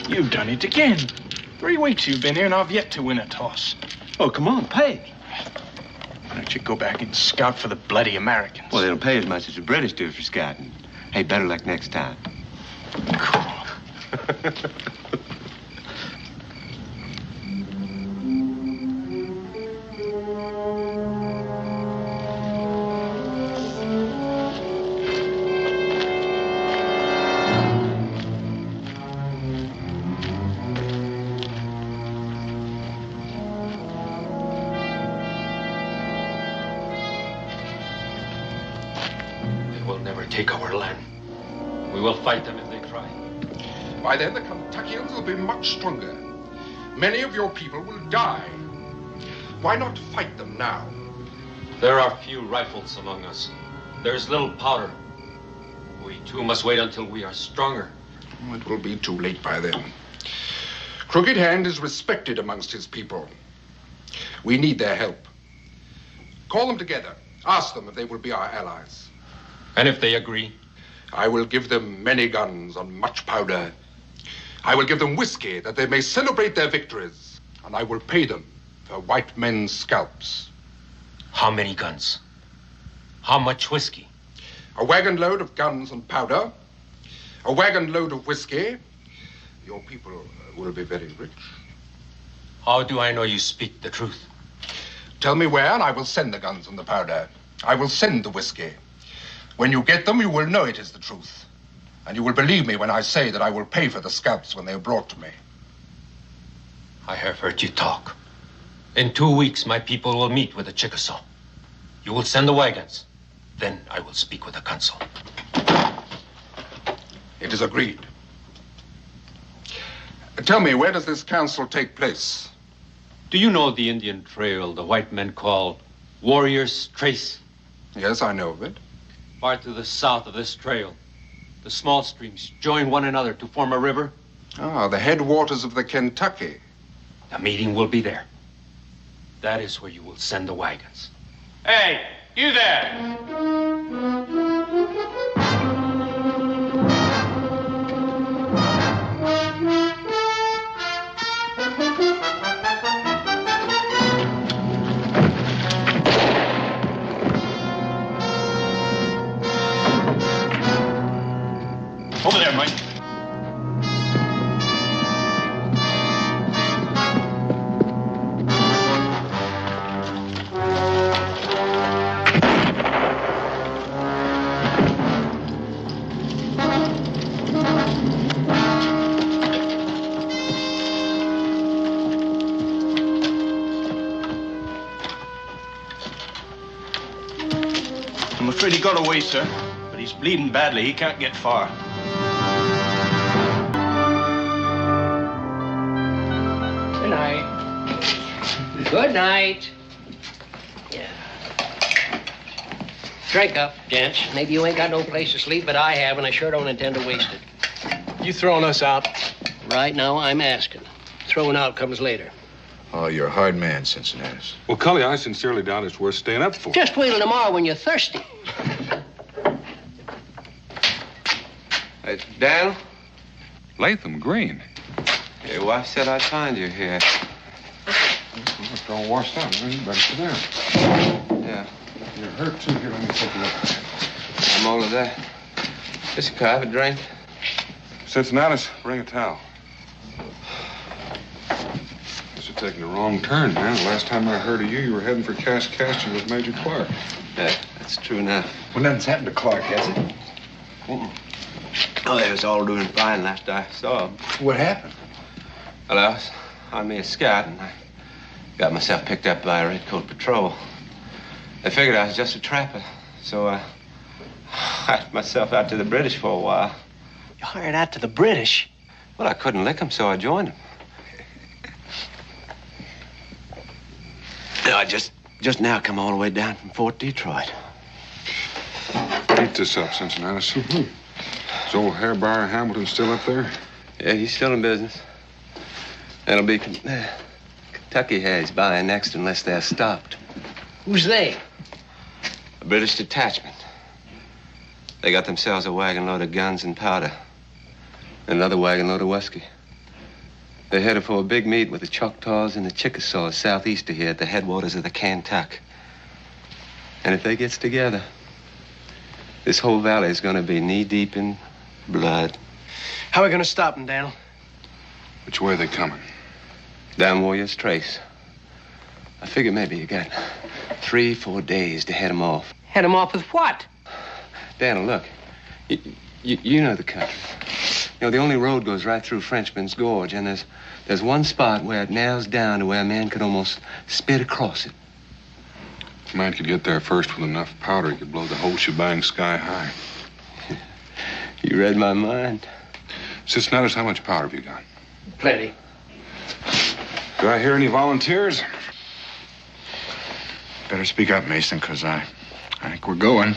You've done it again. 3 weeks you've been here, and I've yet to win a toss. Oh, come on, pay. Why don't you go back and scout for the bloody Americans? Well, they don't pay as much as the British do for scouting. Hey, better luck next time. Cool. Take our land. We will fight them if they try. By then, the Kentuckians will be much stronger. Many of your people will die. Why not fight them now? There are few rifles among us. There's little powder. We too must wait until we are stronger. It will be too late by then. Crooked Hand is respected amongst his people. We need their help. Call them together. Ask them if they will be our allies. And if they agree? I will give them many guns and much powder. I will give them whiskey that they may celebrate their victories. And I will pay them for white men's scalps. How many guns? How much whiskey? A wagon load of guns and powder. A wagon load of whiskey. Your people will be very rich. How do I know you speak the truth? Tell me where and I will send the guns and the powder. I will send the whiskey. When you get them, you will know it is the truth. And you will believe me when I say that I will pay for the scalps when they are brought to me. I have heard you talk. In 2 weeks, my people will meet with the Chickasaw. You will send the wagons. Then I will speak with the council. It is agreed. Tell me, where does this council take place? Do you know the Indian trail the white men call Warrior's Trace? Yes, I know of it. Far to the south of this trail, the small streams join one another to form a river. Ah, the headwaters of the Kentucky. The meeting will be there. That is where you will send the wagons. Hey, you there! Over there, Mike. I'm afraid he got away, sir. But he's bleeding badly. He can't get far. Good night. Good night. Yeah. Drink up, gents. Maybe you ain't got no place to sleep, but I have, and I sure don't intend to waste it. You throwing us out? Right now, I'm asking. Throwing out comes later. Oh, you're a hard man, Cincinnati. Well, Cully, I sincerely doubt it's worth staying up for. Just wait till tomorrow when you're thirsty. Daniel? Latham Green. Your wife said I'd find you here. It's all washed out. You better sit down. Yeah, You're hurt, too. Here, let me take a look. I'm over there. Just a have a drink. Cincinnati, bring a towel. This is taking a wrong turn, man. The last time I heard of you, you were heading for Kaskaskia with Major Clark. Yeah, that's true now. Well, nothing's happened to Clark, has it? Oh, they was all doing fine last I saw them. What happened? Well, I was on me a scout, and I got myself picked up by a redcoat patrol. They figured I was just a trapper, so I hired myself out to the British for a while. You hired out to the British? Well, I couldn't lick them, so I joined them. No, I just now come all the way down from Fort Detroit. Eat this up, Cincinnati. Is old Hair Buyer Hamilton still up there? Yeah, he's still in business. It'll be Kentucky heads buying next unless they're stopped. Who's they? A British detachment. They got themselves a wagon load of guns and powder. And another wagon load of whiskey. They're headed for a big meet with the Choctaws and the Chickasaws southeast of here at the headwaters of the Kantuk. And if they gets together, this whole valley is going to be knee-deep in blood. How are we going to stop them, Daniel? Which way are they coming? Down Warrior's Trace. I figure maybe you got 3-4 days to head them off. Head them off with what? Daniel, look. You know the country. You know, the only road goes right through Frenchman's Gorge, and there's one spot where it narrows down to where a man could almost spit across it. If a man could get there first with enough powder, he could blow the whole shebang sky high. You read my mind. Cincinnatus, how much powder have you got? Plenty. Do I hear any volunteers? Better speak up, Mason, because I think we're going.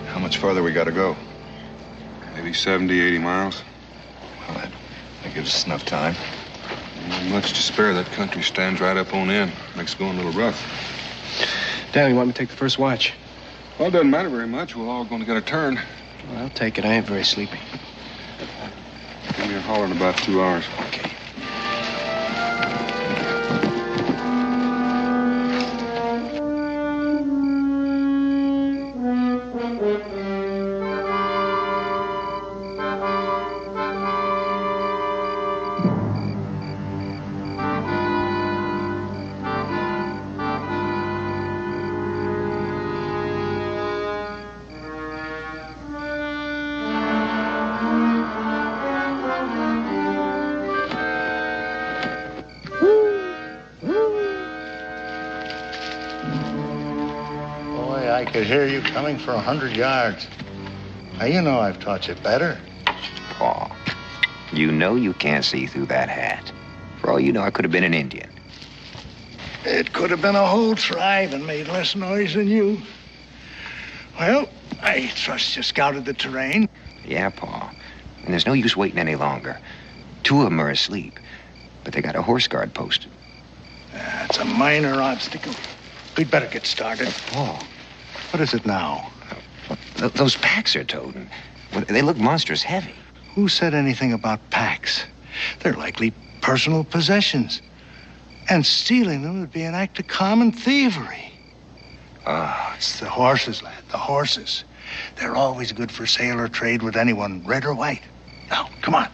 How much farther we gotta go? Maybe 70, 80 miles. Well, that gives us enough time. Not much to spare. That country stands right up on end. Makes going a little rough. Daniel, you want me to take the first watch? Well, it doesn't matter very much. We're all going to get a turn. Well, I'll take it. I ain't very sleepy. Give me a holler in about 2 hours. Okay. I could hear you coming for 100 yards. Now, you know I've taught you better. Paul, you know you can't see through that hat. For all you know, I could have been an Indian. It could have been a whole tribe and made less noise than you. Well, I trust you scouted the terrain. Yeah, Paul. And there's no use waiting any longer. 2 of them are asleep, but they got a horse guard posted. That's a minor obstacle. We'd better get started. Paul. What is it now? Those packs they're toting. Well, they look monstrous heavy. Who said anything about packs? They're likely personal possessions. And stealing them would be an act of common thievery. It's the horses, lad, the horses. They're always good for sale or trade with anyone, red or white. Now, come on.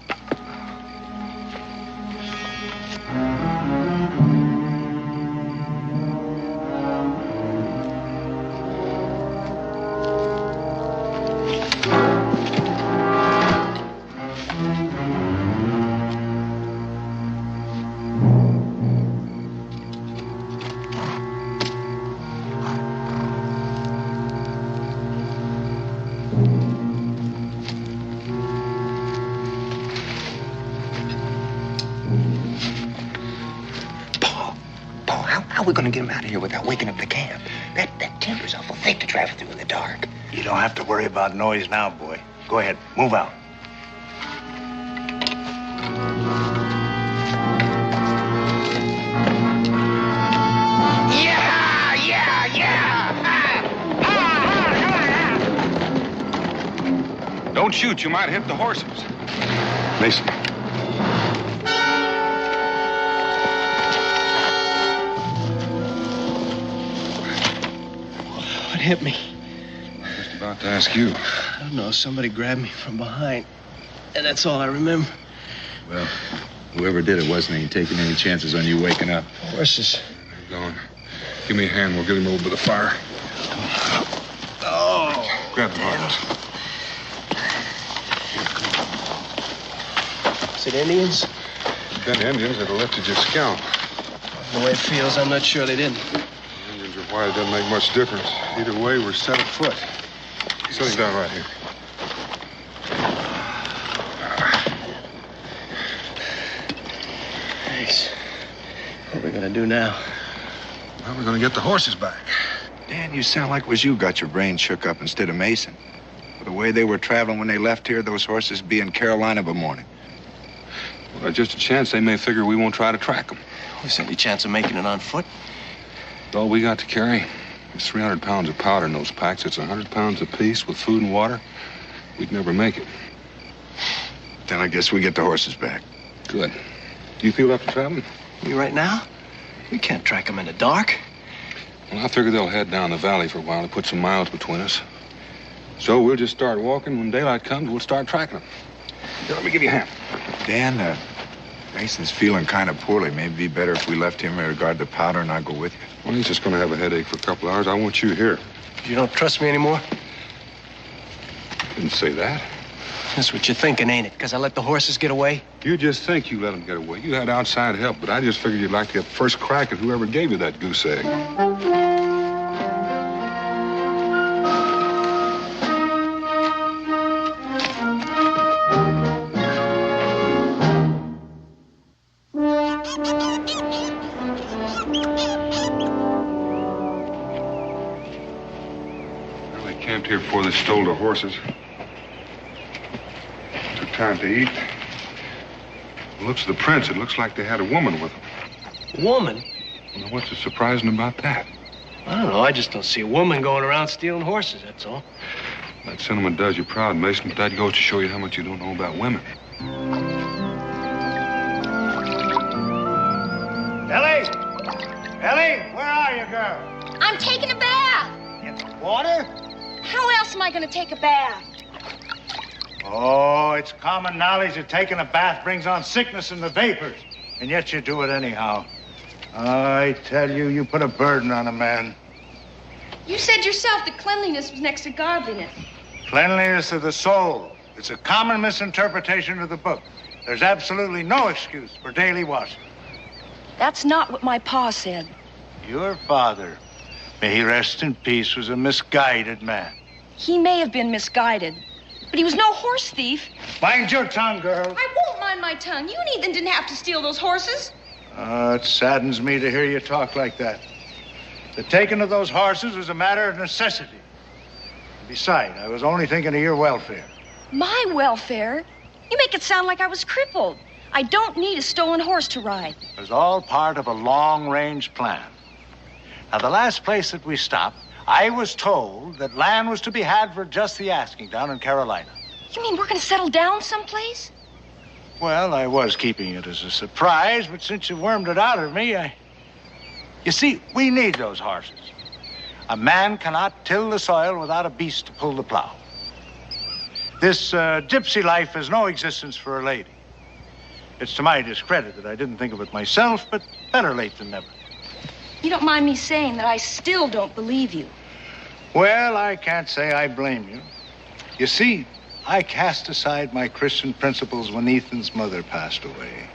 How are we going to get him out of here without waking up the camp? That timber's awful thick to travel through in the dark. You don't have to worry about noise now, boy. Go ahead, move out. Don't shoot. You might hit the horses. Mason. What hit me? I'm just about to ask you. I don't know. Somebody grabbed me from behind. And that's all I remember. Well, Whoever did it wasn't he taking any chances on you waking up. Horses. They're gone. Give me a hand. We'll get him over to the fire. Oh. Grab the horses. Is it Indians? Been Indians that have lifted your scalp. The way it feels, I'm not sure they didn't. Indians are white. It doesn't make much difference. Either way, we're set afoot. Set him down right here. Thanks. What are we gonna do now? Well, we're gonna get the horses back. Dan, you sound like it was you got your brain shook up instead of Mason. The way they were traveling when they left here, those horses be in Carolina by morning. Well, there's just a chance they may figure we won't try to track them. There's any chance of making it on foot? All we got to carry is 300 pounds of powder in those packs. It's 100 pounds apiece with food and water. We'd never make it. Then I guess we get the horses back. Good. You feel up to traveling? Me right now? We can't track them in the dark. Well, I figure they'll head down the valley for a while to put some miles between us. So we'll just start walking. When daylight comes, we'll start tracking them. Here, let me give you a hand. Dan, Mason's feeling kind of poorly. Maybe it'd be better if we left him in regard to powder and I go with you. Well, he's just going to have a headache for a couple hours. I want you here. You don't trust me anymore? Didn't say that. That's what you're thinking, ain't it? Because I let the horses get away? You just think you let them get away. You had outside help, but I just figured you'd like to get first crack at whoever gave you that goose egg. Well, they camped here before they stole the horses. Took time to eat. The looks of the prints, it looks like they had a woman with them. Woman? Well, what's so surprising about that? I don't know. I just don't see a woman going around stealing horses, that's all. That sentiment does you proud, Mason, but that goes to show you how much you don't know about women. Ellie! Ellie, where are you, girl? I'm taking a bath. In the water? How else am I going to take a bath? Oh, it's common knowledge that taking a bath brings on sickness in the vapors. And yet you do it anyhow. I tell you, you put a burden on a man. You said yourself that cleanliness was next to godliness. Cleanliness of the soul. It's a common misinterpretation of the book. There's absolutely no excuse for daily washing. That's not what my pa said. Your father, may he rest in peace, was a misguided man. He may have been misguided, but he was no horse thief. Mind your tongue, girl. I won't mind my tongue. You and Ethan didn't have to steal those horses. It saddens me to hear you talk like that. The taking of those horses was a matter of necessity. Besides, I was only thinking of your welfare. My welfare? You make it sound like I was crippled. I don't need a stolen horse to ride. It was all part of a long-range plan. Now, the last place that we stopped, I was told that land was to be had for just the asking down in Carolina. You mean we're going to settle down someplace? Well, I was keeping it as a surprise, but since you wormed it out of me, You see, we need those horses. A man cannot till the soil without a beast to pull the plow. This gypsy life has no existence for a lady. It's to my discredit that I didn't think of it myself, but better late than never. You don't mind me saying that I still don't believe you. Well, I can't say I blame you. You see, I cast aside my Christian principles when Ethan's mother passed away.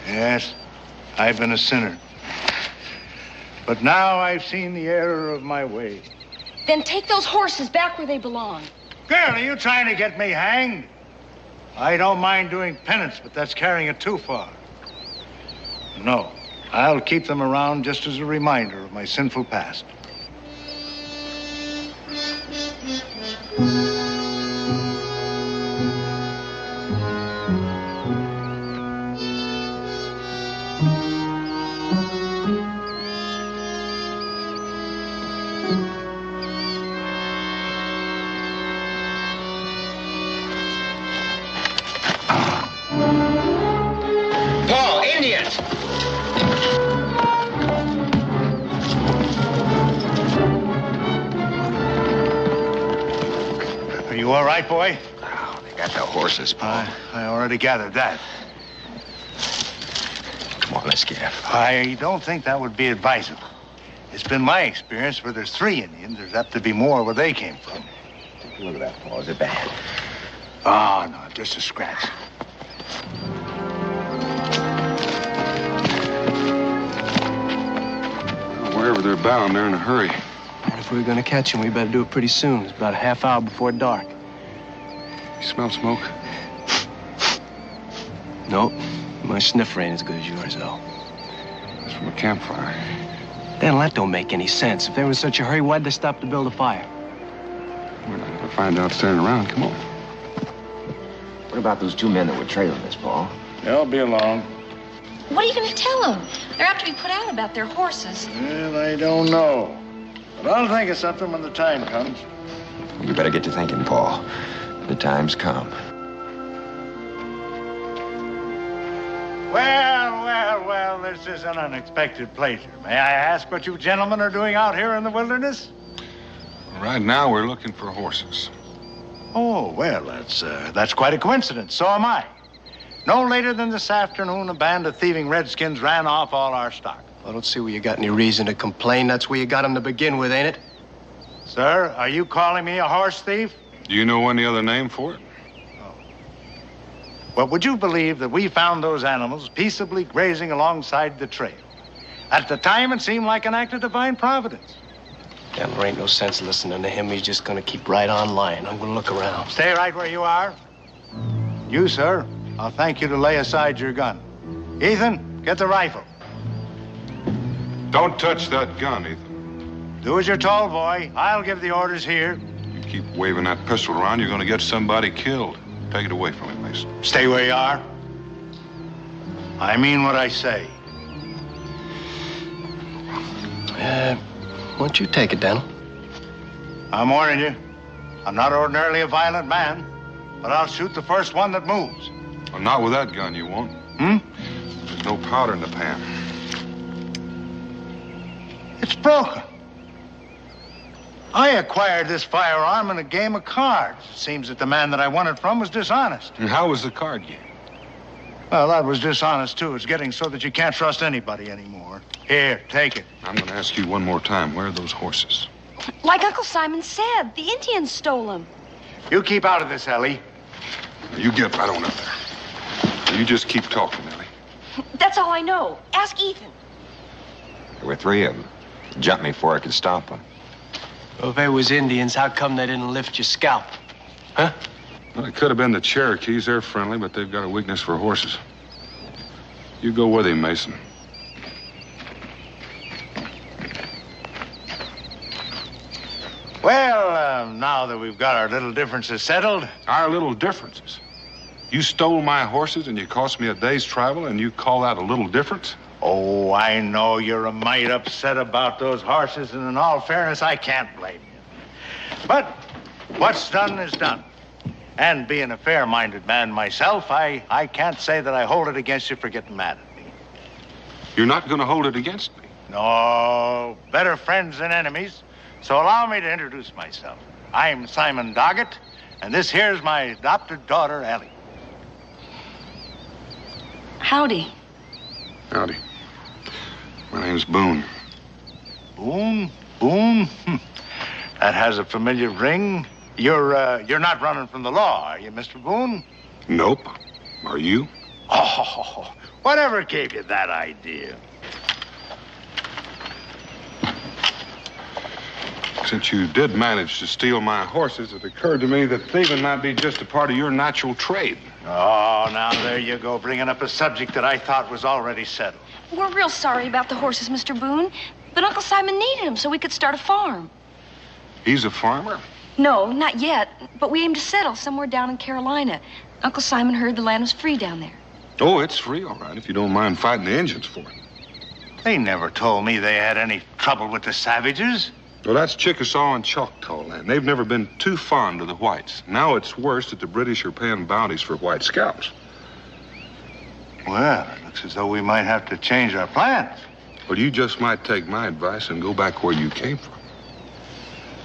Yes, I've been a sinner. But now I've seen the error of my way. Then take those horses back where they belong. Girl, are you trying to get me hanged? I don't mind doing penance, but that's carrying it too far. No, I'll keep them around just as a reminder of my sinful past. You all right, boy? Oh, they got the horses, Paul. I already gathered that. my scaff. I don't think that would be advisable. It's been my experience where there's 3 Indians, there's apt to be more where they came from. Take a look at that, Paul. Is it bad? Oh, no, just a scratch. Wherever they're bound, they're in a hurry. If we're gonna catch them, we better do it pretty soon. It's about a half hour before dark. You smell smoke? Nope. My sniffer ain't as good as yours, though. It's from a campfire. Then that don't make any sense. If they were in such a hurry, why'd they stop to build a fire? We're not gonna find out standing around. Come on. What about those 2 men that were trailing us, Paul? They'll be along. What are you going to tell them? They're apt to be put out about their horses. Well, I don't know. But I'll think of something when the time comes. You better get to thinking, Paul. The time's come. Well, this is an unexpected pleasure. May I ask what you gentlemen are doing out here in the wilderness? Right now, we're looking for horses. Oh, well, that's quite a coincidence. So am I. No later than this afternoon, a band of thieving redskins ran off all our stock. I don't see where you got any reason to complain. That's where you got them to begin with, ain't it? Sir, are you calling me a horse thief? Do you know any other name for it? Well, would you believe that we found those animals peaceably grazing alongside the trail? At the time, it seemed like an act of divine providence. Yeah, there ain't no sense listening to him. He's just gonna keep right on lying. I'm gonna look around. Stay right where you are. You, sir, I'll thank you to lay aside your gun. Ethan, get the rifle. Don't touch that gun, Ethan. Do as you're told, boy. I'll give the orders here. You keep waving that pistol around, you're gonna get somebody killed. Take it away from him, Mason. Stay where you are. I mean what I say. Why don't you take it, Daniel? I'm warning you. I'm not ordinarily a violent man, but I'll shoot the first one that moves. Well, not with that gun, you won't. There's no powder in the pan. It's broken. I acquired this firearm in a game of cards. It seems that the man that I won it from was dishonest. And how was the card game? Well, that was dishonest, too. It's getting so that you can't trust anybody anymore. Here, take it. I'm going to ask you one more time. Where are those horses? Like Uncle Simon said, the Indians stole them. You keep out of this, Ellie. You get right on up there. You just keep talking, Ellie. That's all I know. Ask Ethan. There were 3 of them. Jump me before I could stop them. Well, if they was Indians, how come they didn't lift your scalp? Huh? Well, it could have been the Cherokees. They're friendly, but they've got a weakness for horses. You go with him, Mason. Well, now that we've got our little differences settled. Our little differences? You stole my horses and you cost me a day's travel and you call that a little difference? Oh, I know you're a mite upset about those horses, and in all fairness, I can't blame you. But what's done is done. And being a fair-minded man myself, I can't say that I hold it against you for getting mad at me. You're not going to hold it against me? No, better friends than enemies. So allow me to introduce myself. I'm Simon Doggett, and this here's my adopted daughter, Ellie. Howdy. Howdy. My name's Boone. Boone? Boone? That has a familiar ring. You're not running from the law, are you, Mr. Boone? Nope. Are you? Oh, whatever gave you that idea? Since you did manage to steal my horses, it occurred to me that thieving might be just a part of your natural trade. Oh, now there you go, bringing up a subject that I thought was already settled. We're real sorry about the horses, Mr. Boone, but Uncle Simon needed them so we could start a farm. He's a farmer? No, not yet, but we aim to settle somewhere down in Carolina. Uncle Simon heard the land was free down there. Oh, it's free, all right, if you don't mind fighting the Indians for it. They never told me they had any trouble with the savages. Well, that's Chickasaw and Choctaw land. They've never been too fond of the whites. Now it's worse that the British are paying bounties for white scalps. Well, it looks as though we might have to change our plans. Well, you just might take my advice and go back where you came from.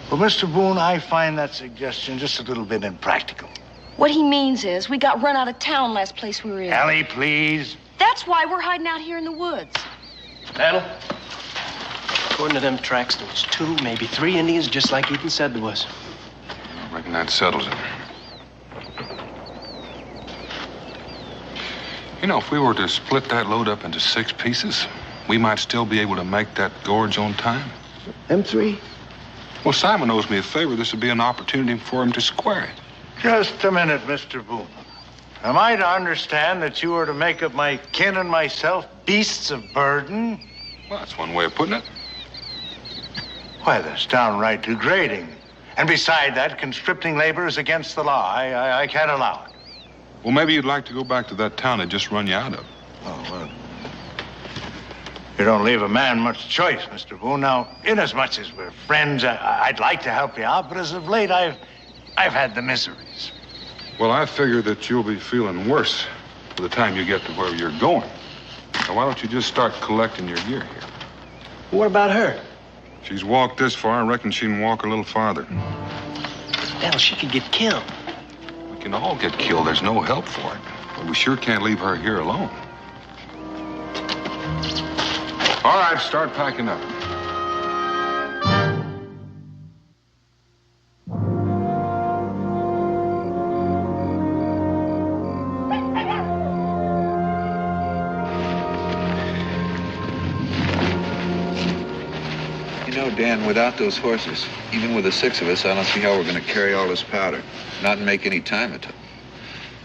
Well, Mr. Boone, I find that suggestion just a little bit impractical. What he means is we got run out of town last place we were in. Ellie, please. That's why we're hiding out here in the woods. Daniel, according to them tracks, there was 2, maybe 3 Indians, just like Ethan said there was. I reckon that settles it. You know, if we were to split that load up into 6 pieces, we might still be able to make that gorge on time. Them 3? Well, Simon owes me a favor. This would be an opportunity for him to square it. Just a minute, Mr. Boone. Am I to understand that you are to make of my kin and myself beasts of burden? Well, that's one way of putting it. Why, that's downright degrading. And beside that, conscripting labor is against the law. I can't allow it. Well, maybe you'd like to go back to that town and just run you out of. Oh, well. You don't leave a man much choice, Mr. Boone. Now, inasmuch as we're friends, I'd like to help you out, but as of late, I've had the miseries. Well, I figure that you'll be feeling worse by the time you get to where you're going. Now, why don't you just start collecting your gear here? What about her? She's walked this far. I reckon she can walk a little farther. Hell, she could get killed. We can all get killed. There's no help for it. But we sure can't leave her here alone. All right, start packing up. You know, Dan, without those horses, even with the 6 of us, I don't see how we're going to carry all this powder. Not make any time at all.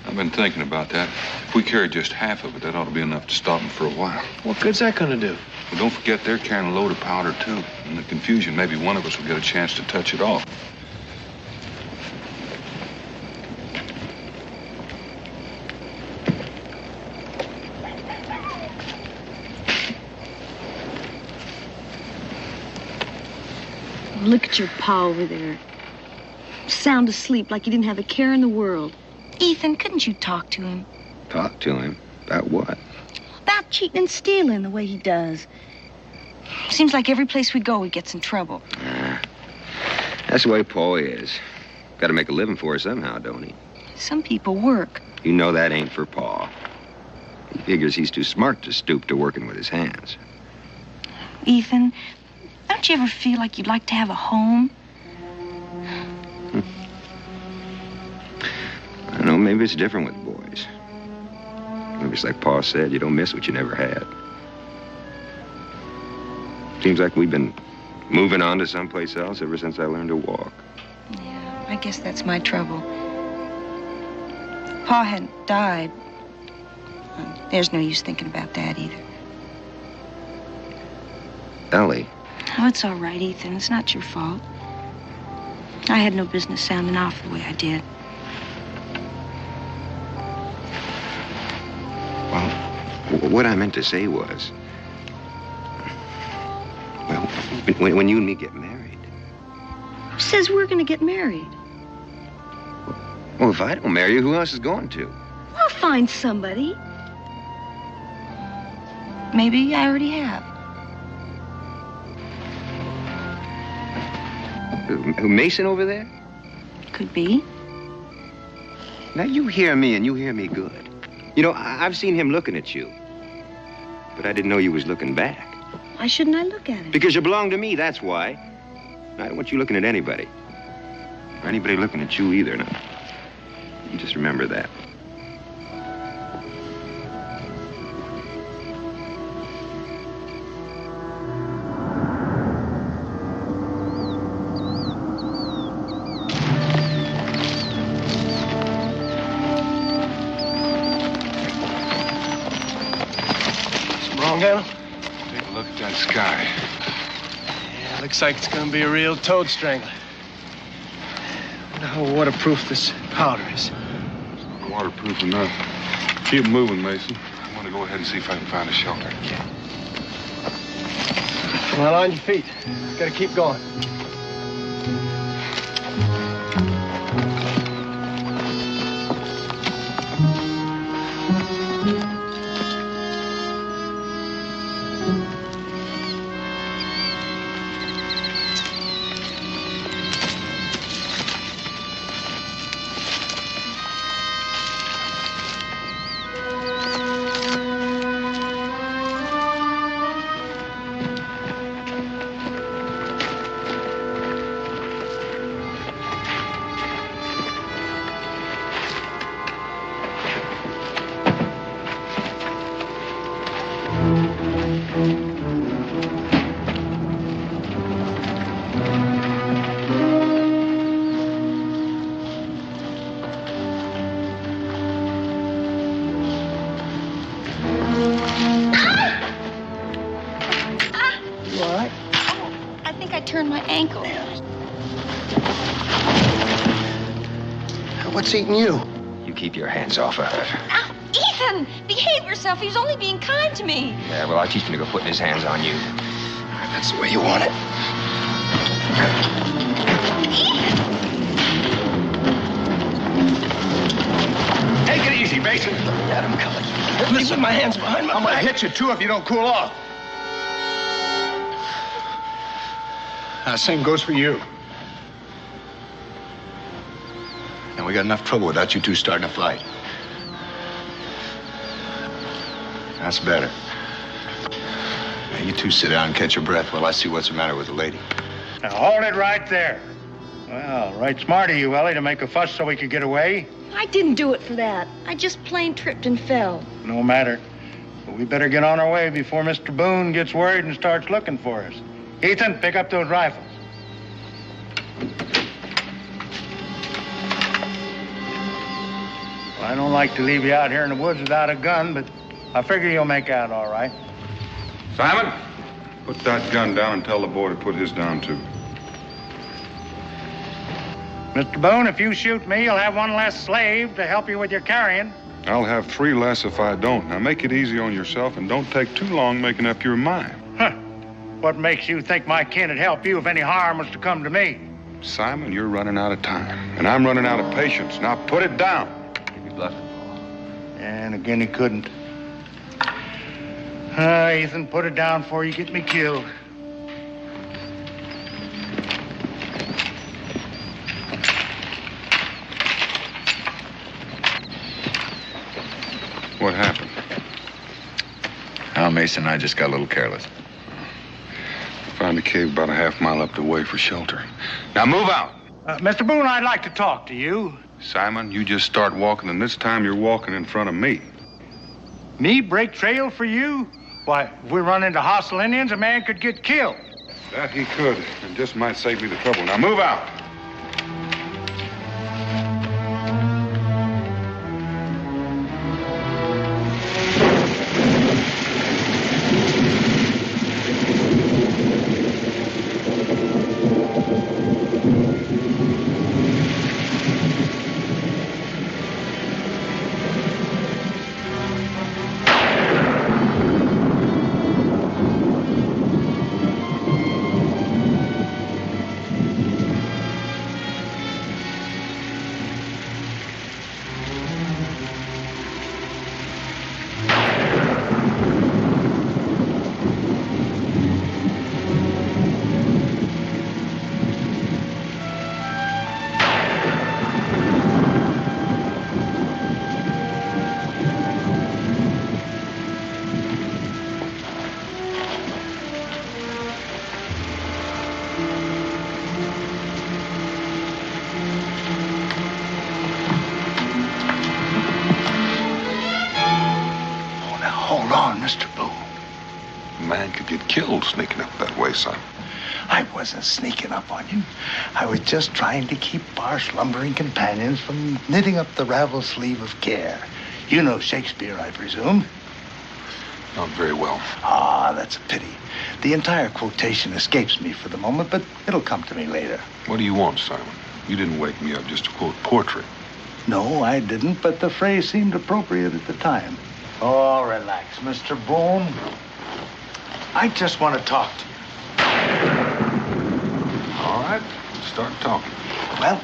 I've been thinking about that. If we carry just half of it, that ought to be enough to stop them for a while. What good's that gonna do? Well, don't forget they're carrying a load of powder, too. In the confusion, maybe one of us will get a chance to touch it off. Look at your pa over there. Sound asleep like he didn't have a care in the world. Ethan, couldn't you talk to him? Talk to him? About what? About cheating and stealing the way he does. Seems like every place we go, he gets in trouble. That's the way Paul is. Got to make a living for her somehow, don't he? Some people work. You know that ain't for Paul. He figures he's too smart to stoop to working with his hands. Ethan, don't you ever feel like you'd like to have a home? I don't know, maybe it's different with boys. Maybe it's like Pa said, you don't miss what you never had. Seems like we've been moving on to someplace else ever since I learned to walk. Yeah, I guess that's my trouble. Pa hadn't died. There's no use thinking about that either. Ellie. Oh, it's all right, Ethan. It's not your fault. I had no business sounding off the way I did. Well, what I meant to say was, well, when you and me get married. Who says we're going to get married? Well, if I don't marry you, who else is going to? I'll find somebody. Maybe I already have. Who, Mason over there? Could be. Now, you hear me, and you hear me good. You know, I've seen him looking at you. But I didn't know you was looking back. Why shouldn't I look at him? Because you belong to me, that's why. I don't want you looking at anybody. Or anybody looking at you either. Now, you just remember that. Daniel? Take a look at that sky. Yeah, looks like it's gonna be a real toad strangler. Wonder how waterproof this powder is. It's not waterproof enough. Keep moving, Mason. I want to go ahead and see if I can find a shelter. Well, on your feet. Gotta keep going. You all right? Oh, I think I turned my ankle. What's eating you? You keep your hands off of her. Ah, Ethan, behave yourself. He was only being kind to me. Yeah, well, I'll teach him to go putting his hands on you. That's the way you want it. Take it easy, Mason. Got him coming. Let me put my hands behind my I'm gonna back. hit you, too, if you don't cool off. Same goes for you. And we got enough trouble without you two starting a fight. That's better. Now, you two sit down and catch your breath while I see what's the matter with the lady. Now, hold it right there. Well, right smart of you, Ellie, to make a fuss so we could get away. I didn't do it for that. I just plain tripped and fell. No matter. But we better get on our way before Mr. Boone gets worried and starts looking for us. Ethan, pick up those rifles. Well, I don't like to leave you out here in the woods without a gun, but I figure you'll make out all right. Simon, put that gun down and tell the boy to put his down, too. Mr. Boone, if you shoot me, you'll have one less slave to help you with your carrying. I'll have 3 less if I don't. Now, make it easy on yourself and don't take too long making up your mind. Huh. What makes you think my kin would help you if any harm was to come to me? Simon, you're running out of time, and I'm running out of patience. Now, put it down. You're bluffing. And again, he couldn't. Ethan, put it down before you get me killed. What happened? Al Mason and I just got a little careless. Found a cave about a half-mile up the way for shelter. Now, move out. Mr. Boone, I'd like to talk to you. Simon, you just start walking, and this time you're walking in front of me. Me break trail for you? Why, if we run into hostile Indians, a man could get killed. That he could, and just might save me the trouble. Now, move out. Mr. Boone. A man could get killed sneaking up that way, son. I wasn't sneaking up on you. I was just trying to keep our slumbering companions from knitting up the ravel sleeve of care. You know Shakespeare, I presume? Not very well. Ah, that's a pity. The entire quotation escapes me for the moment, but it'll come to me later. What do you want, Simon? You didn't wake me up just to quote poetry. No, I didn't, but the phrase seemed appropriate at the time. Oh, relax, Mr. Boone. I just want to talk to you. All right, start talking. Well,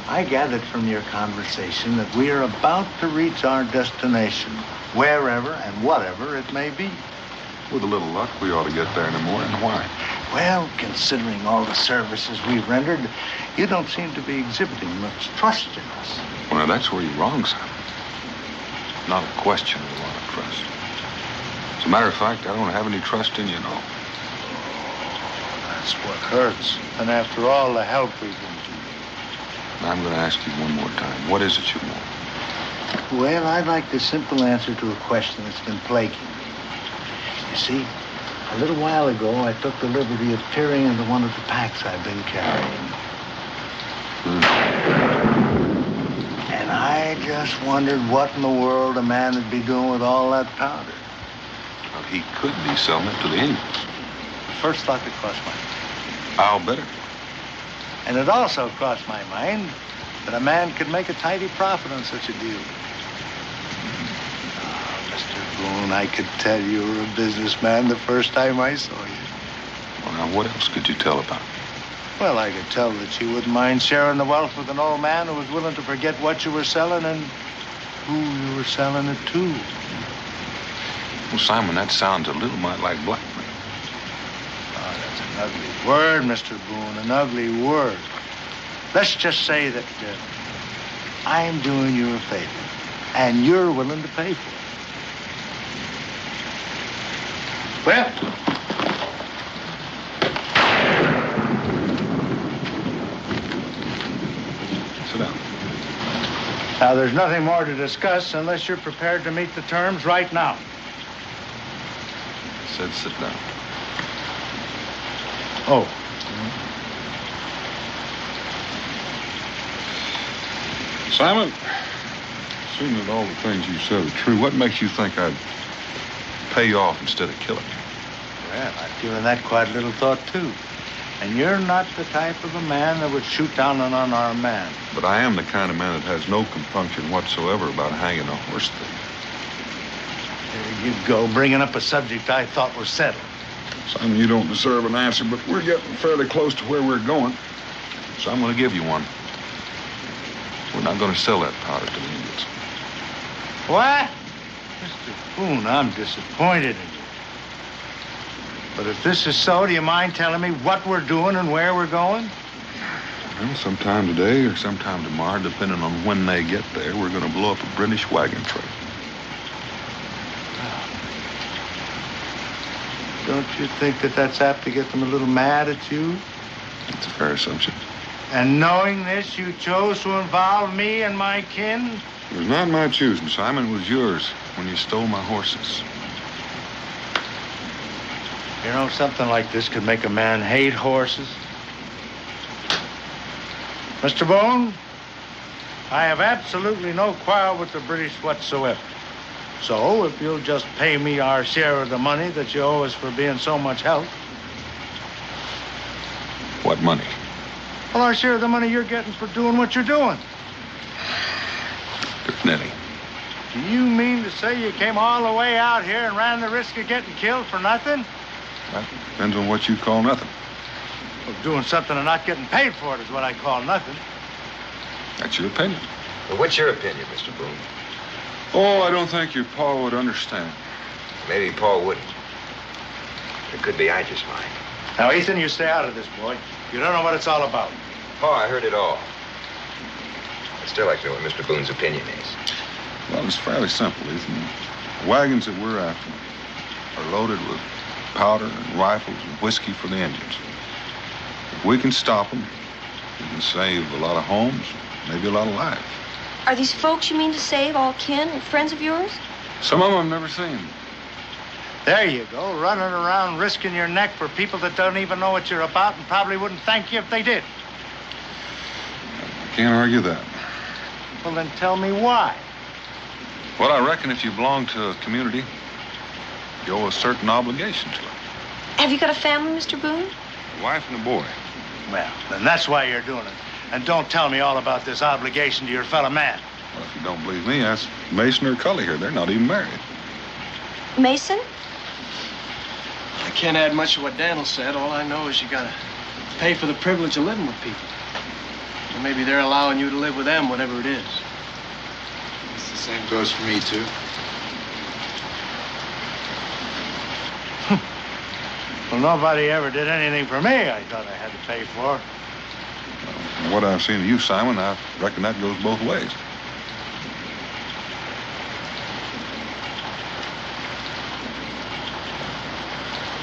I gathered from your conversation that we are about to reach our destination, wherever and whatever it may be. With a little luck, we ought to get there in the morning. Why? Well, considering all the services we've rendered, you don't seem to be exhibiting much trust in us. Well, now, that's where you're wrong, Simon. Not a question of a lot of trust. As a matter of fact, I don't have any trust in you, no. That's what hurts. And after all the help we've been to you. I'm going to ask you one more time. What is it you want? Well, I'd like the simple answer to a question that's been plaguing me. You see, a little while ago, I took the liberty of peering into one of the packs I've been carrying. And I just wondered what in the world a man would be doing with all that powder. Well, he could be selling it to the Indians. the first thought that crossed my mind. I'll bet it. And it also crossed my mind that a man could make a tidy profit on such a deal. Oh, Mr. Boone, I could tell you were a businessman the first time I saw you. Well, now, what else could you tell about it? Well, I could tell that you wouldn't mind sharing the wealth with an old man who was willing to forget what you were selling and who you were selling it to. Well, Simon, that sounds a little mite like blackmail. Oh, that's an ugly word, Mr. Boone, an ugly word. Let's just say that I'm doing you a favor, and you're willing to pay for it. Well, sit down. Now, there's nothing more to discuss unless you're prepared to meet the terms right now. I said sit down. Oh. Simon, assuming that all the things you said are true, what makes you think I'd pay you off instead of killing you? Well, I've given that quite a little thought, too. And you're not the type of a man that would shoot down an unarmed man. But I am the kind of man that has no compunction whatsoever about hanging a horse thief. There you go, bringing up a subject I thought was settled. Simon, you don't deserve an answer, but we're getting fairly close to where we're going. So I'm going to give you one. We're not going to sell that powder to the Indians. What? Mr. Boone, I'm disappointed in you. But if this is so, do you mind telling me what we're doing and where we're going? Well, sometime today or sometime tomorrow, depending on when they get there, we're going to blow up a British wagon train. Don't you think that that's apt to get them a little mad at you? That's a fair assumption. And knowing this, you chose to involve me and my kin? It was not my choosing, Simon. It was yours when you stole my horses. You know, something like this could make a man hate horses. Mr. Boone, I have absolutely no quarrel with the British whatsoever. So, if you'll just pay me our share of the money that you owe us for being so much help. What money? Well, our share of the money you're getting for doing what you're doing. Definitely. Do you mean to say you came all the way out here and ran the risk of getting killed for nothing? That depends on what you call nothing. Well, doing something and not getting paid for it is what I call nothing. That's your opinion. Well, what's your opinion, Mr. Boone? Oh, I don't think your pa would understand. Maybe Paul wouldn't. It could be I just might. Now, Ethan, you stay out of this, boy. You don't know what it's all about. Pa, I heard it all. I'd still like to know what Mr. Boone's opinion is. Well, it's fairly simple, Ethan. The wagons that we're after are loaded with powder and rifles and whiskey for the Indians. If we can stop them, we can save a lot of homes, maybe a lot of lives. Are these folks you mean to save all kin and friends of yours? Some of them I've never seen. There you go, running around risking your neck for people that don't even know what you're about and probably wouldn't thank you if they did. I can't argue that. Well, then tell me why. Well, I reckon if you belong to a community, you owe a certain obligation to it. Have you got a family, Mr. Boone? A wife and a boy. Well, then that's why you're doing it. And don't tell me all about this obligation to your fellow man. Well, if you don't believe me, ask Mason or Cully here. They're not even married. Mason? I can't add much to what Daniel said. All I know is you gotta pay for the privilege of living with people. And maybe they're allowing you to live with them, whatever it is. The same goes for me, too. Well, nobody ever did anything for me I thought I had to pay for. From what I've seen of you, Simon, I reckon that goes both ways.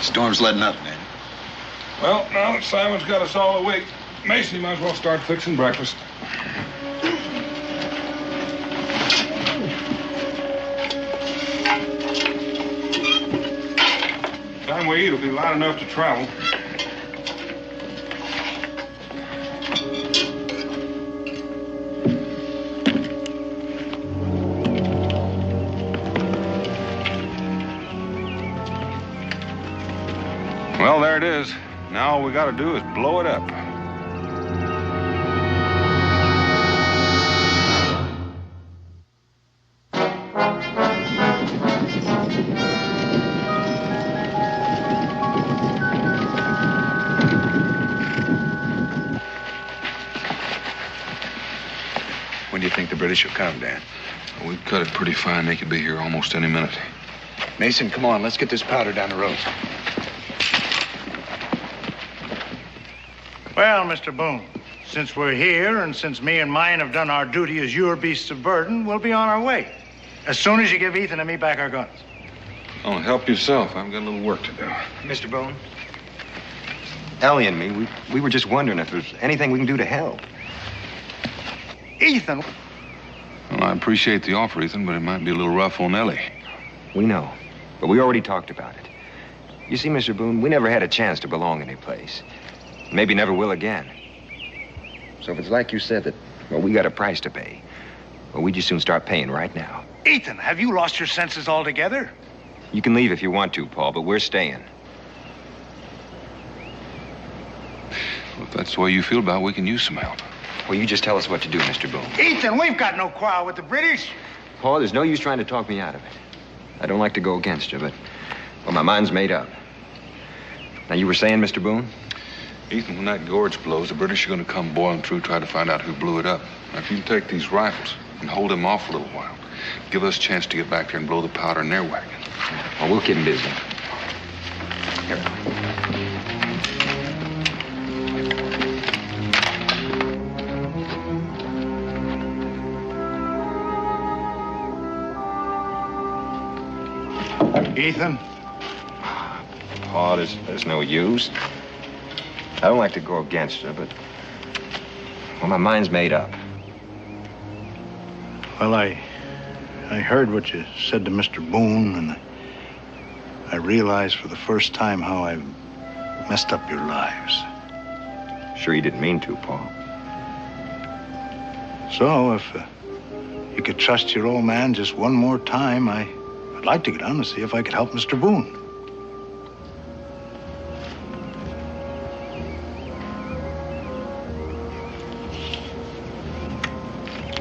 Storm's letting up, man. Well, now that Simon's got us all awake, Mason, you might as well start fixing breakfast. Time we eat will be light enough to travel. Well, there it is. Now all we gotta do is blow it up. When do you think the British will come, Dan? We've cut it pretty fine. They could be here almost any minute. Mason, come on. Let's get this powder down the road. Well, Mr. Boone, since we're here and since me and mine have done our duty as your beasts of burden, we'll be on our way. As soon as you give Ethan and me back our guns. Oh, help yourself. I've got a little work to do. Mr. Boone? Ellie and me, we were just wondering if there's anything we can do to help. Ethan! Well, I appreciate the offer, Ethan, but it might be a little rough on Ellie. We know, but we already talked about it. You see, Mr. Boone, we never had a chance to belong any place. Maybe never will again. So if it's like you said that, well, we got a price to pay, well, we just soon start paying right now. Ethan, have you lost your senses altogether? You can leave if you want to, Paul, but we're staying. Well, if that's the way you feel about it, we can use some help. Well, you just tell us what to do, Mr. Boone. Ethan, we've got no quarrel with the British. Paul, there's no use trying to talk me out of it. I don't like to go against you, but, well, my mind's made up. Now, you were saying, Mr. Boone? Ethan, when that gorge blows, the British are going to come boiling through, try to find out who blew it up. Now, if you can take these rifles and hold them off a little while, give us a chance to get back there and blow the powder in their wagon. Well, we'll keep them busy. Here. Ethan? Paul, there's no use. I don't like to go against her, but, well, my mind's made up. Well, I heard what you said to Mr. Boone, and I realized for the first time how I've messed up your lives. Sure you didn't mean to, Paul. So, if you could trust your old man just one more time, I'd like to go down and see if I could help Mr. Boone.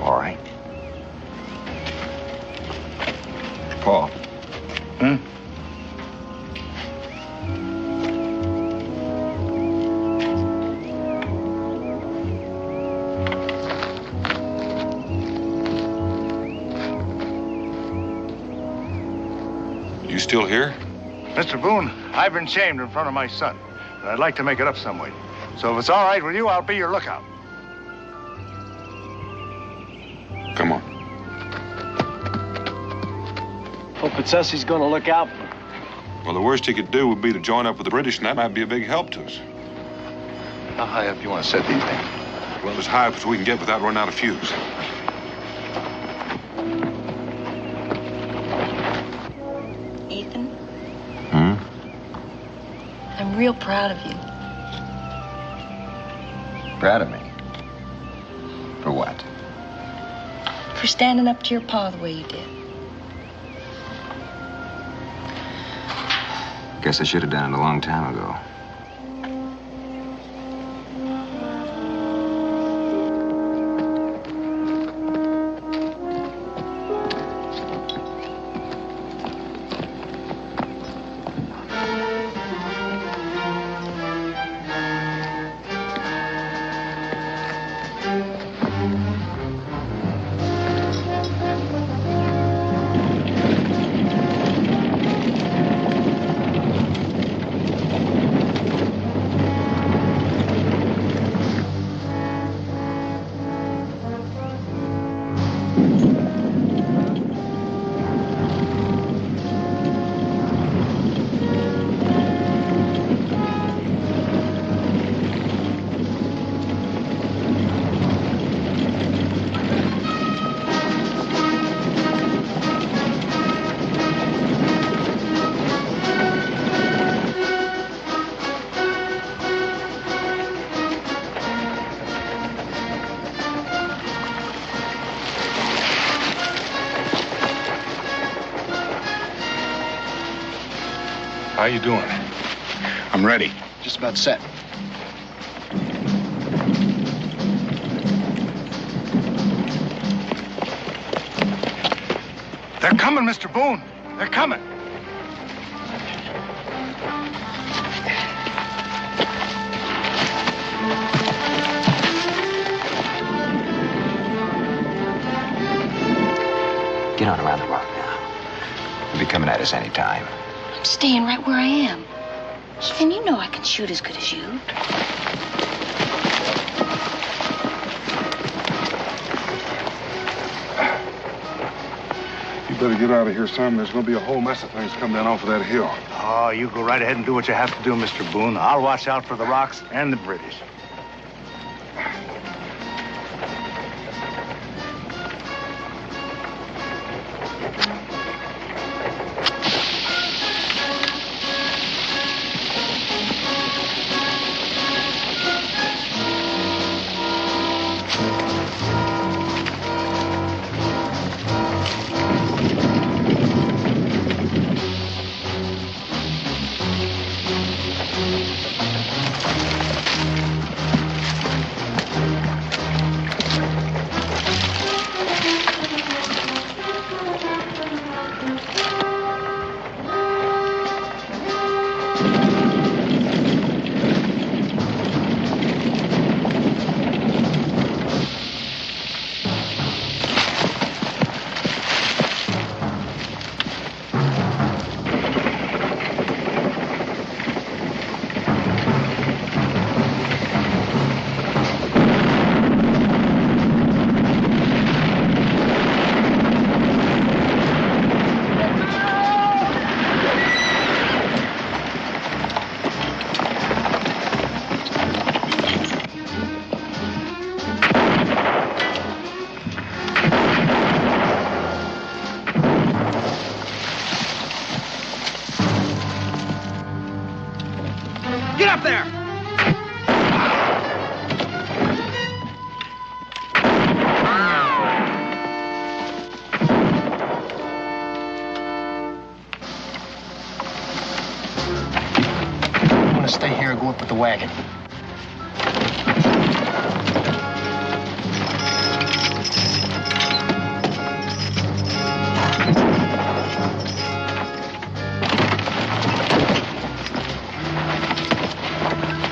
All right. Paul. Huh? You still here? Mr. Boone, I've been shamed in front of my son, and I'd like to make it up some way. So if it's all right with you, I'll be your lookout. Come on. Hope it's us he's gonna look out for. Well, the worst he could do would be to join up with the British, and that might be a big help to us. How high up do you want to set these things? Well, as high up as we can get without running out of fuse. Ethan, Hmm? I'm real proud of you. Proud of me? For what? For standing up to your pa the way you did. Guess I should have done it a long time ago. How you doing? I'm ready. Just about set. They're coming, Mr. Boone. They're coming. Get on around the rock now. They'll be coming at us any time. I'm staying right where I am. Ethan, you know I can shoot as good as you. You better get out of here, son. There's going to be a whole mess of things come down off of that hill. Oh, you go right ahead and do what you have to do, Mr. Boone. I'll watch out for the rocks and the British. Get up there! I want to stay here and go up with the wagon.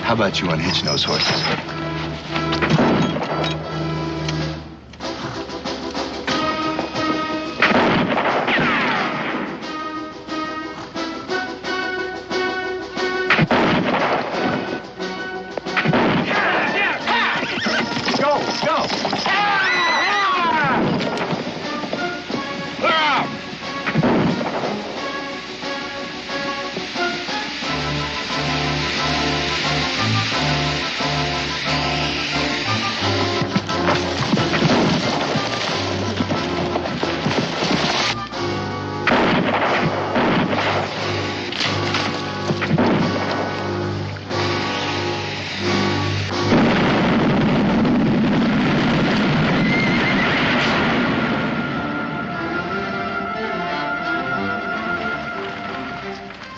How about you unhitching those horses?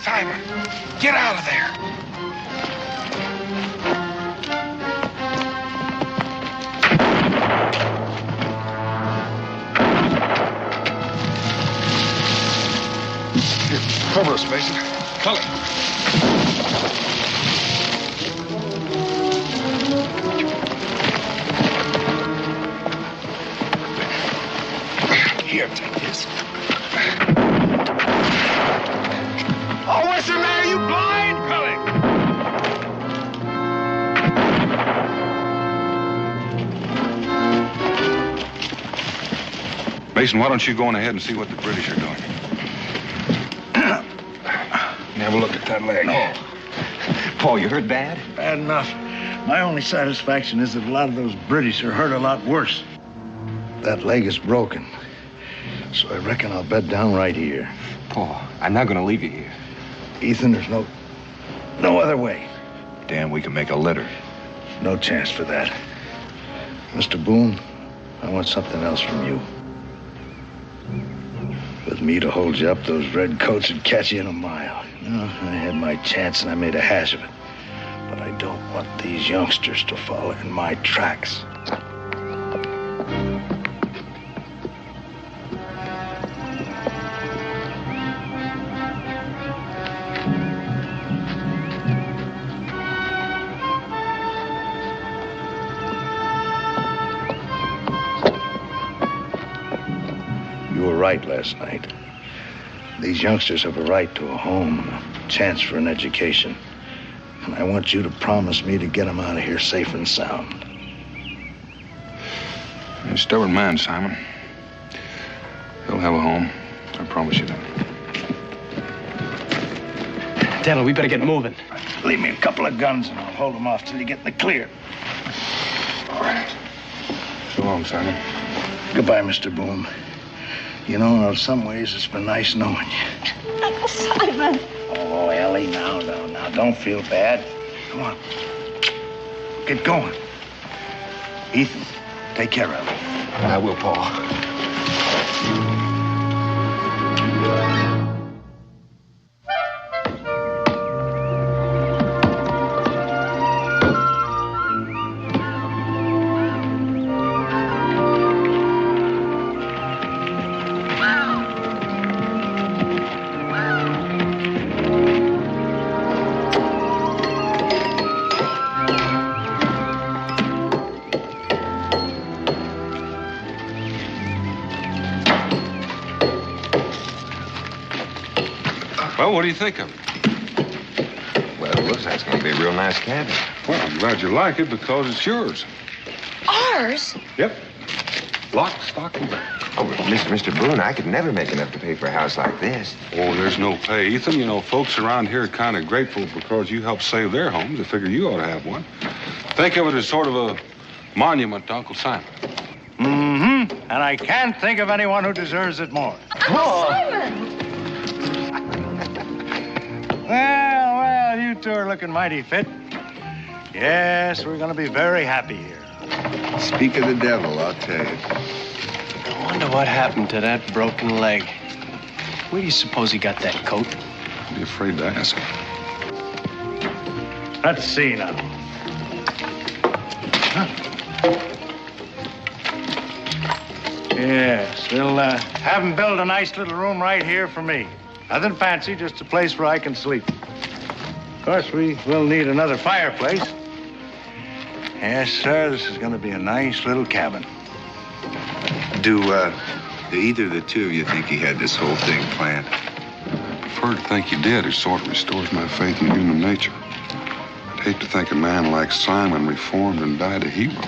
Simon, get out of there. Here, cover us, Mason. Cully. Here, take this. Oh, what's the matter? You blind, Cully? Mason, why don't you go on ahead and see what the British are doing? Have a look at that leg. Oh. Paul, you hurt bad? Bad enough. My only satisfaction is that a lot of those British are hurt a lot worse. That leg is broken. So I reckon I'll bed down right here. Paul, I'm not going to leave you here. Ethan, there's no other way. Dan, we can make a litter. No chance for that. Mr. Boone, I want something else from you. With me to hold you up, those redcoats would catch you in a mile. No, I had my chance and I made a hash of it. But I don't want these youngsters to follow in my tracks. You were right last night. These youngsters have a right to a home, a chance for an education. And I want you to promise me to get them out of here safe and sound. You're a stubborn man, Simon. He'll have a home. I promise you that. Daniel, we better get moving. Leave me a couple of guns and I'll hold them off till you get in the clear. All right. So long, Simon. Goodbye, Mr. Boone. You know, in some ways, it's been nice knowing you. Uncle Simon. Oh, Ellie, now, don't feel bad. Come on. Get going. Ethan, take care of him. I will, Paul. Well, what do you think of it? Well, it looks like it's going to be a real nice cabin. Well, I'm glad you like it because it's yours. Ours? Yep. Lock, stock, and barrel. Oh, but Mr. Boone, I could never make enough to pay for a house like this. Oh, there's no pay, Ethan. You know, folks around here are kind of grateful because you helped save their homes. They figure you ought to have one. Think of it as sort of a monument to Uncle Simon. Mm-hmm. And I can't think of anyone who deserves it more. Uncle Simon! Well, you two are looking mighty fit. Yes, we're going to be very happy here. Speak of the devil, I'll tell you. I wonder what happened to that broken leg. Where do you suppose he got that coat? I'd be afraid to ask. Let's see now. Huh. Yes, we'll have him build a nice little room right here for me. Nothing fancy, just a place where I can sleep. Of course, we will need another fireplace. Yes, sir, this is going to be a nice little cabin. Do either of the two of you think he had this whole thing planned? I prefer to think you did. It sort of restores my faith in human nature. I'd hate to think a man like Simon reformed and died a hero.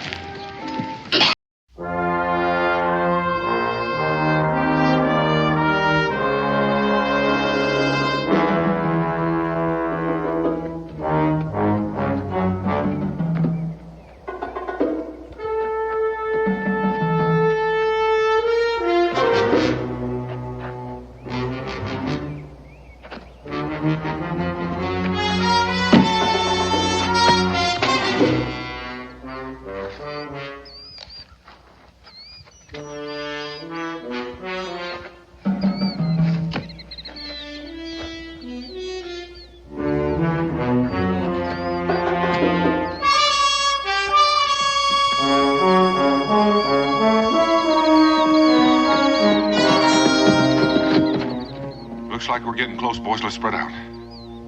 Looks like we're getting close, boys. Let's spread out.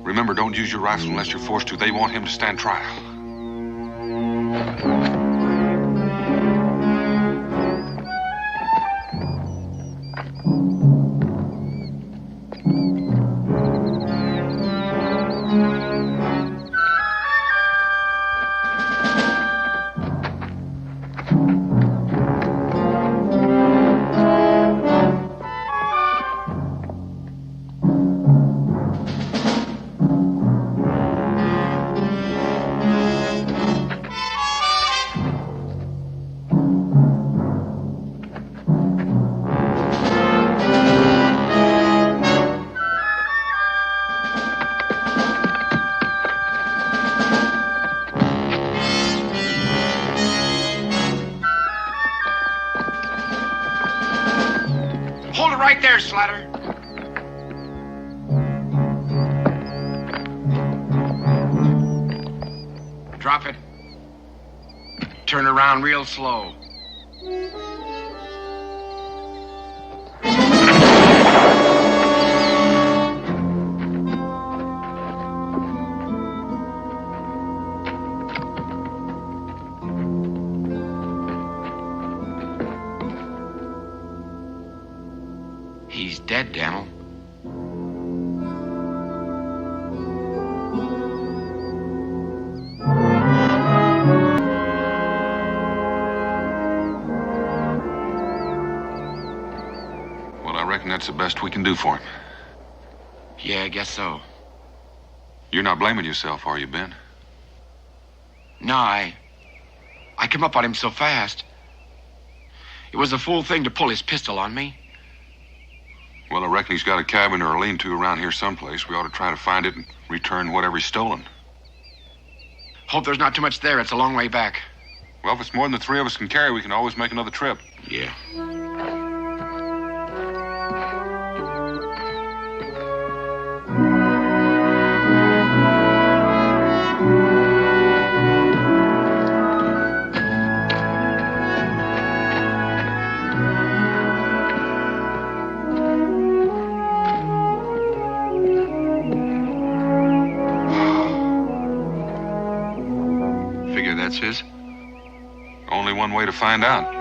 Remember, don't use your rifle unless you're forced to. They want him to stand trial. right there, Slatter. Drop it. Turn around real slow. He's dead, Daniel. Well, I reckon that's the best we can do for him. Yeah, I guess so. You're not blaming yourself, are you, Ben? No, I came up on him so fast. It was a fool thing to pull his pistol on me. Well, I reckon he's got a cabin or a lean-to around here someplace. We ought to try to find it and return whatever he's stolen. Hope there's not too much there. It's a long way back. Well, if it's more than the three of us can carry, we can always make another trip. Yeah. Figure that's his? Only one way to find out.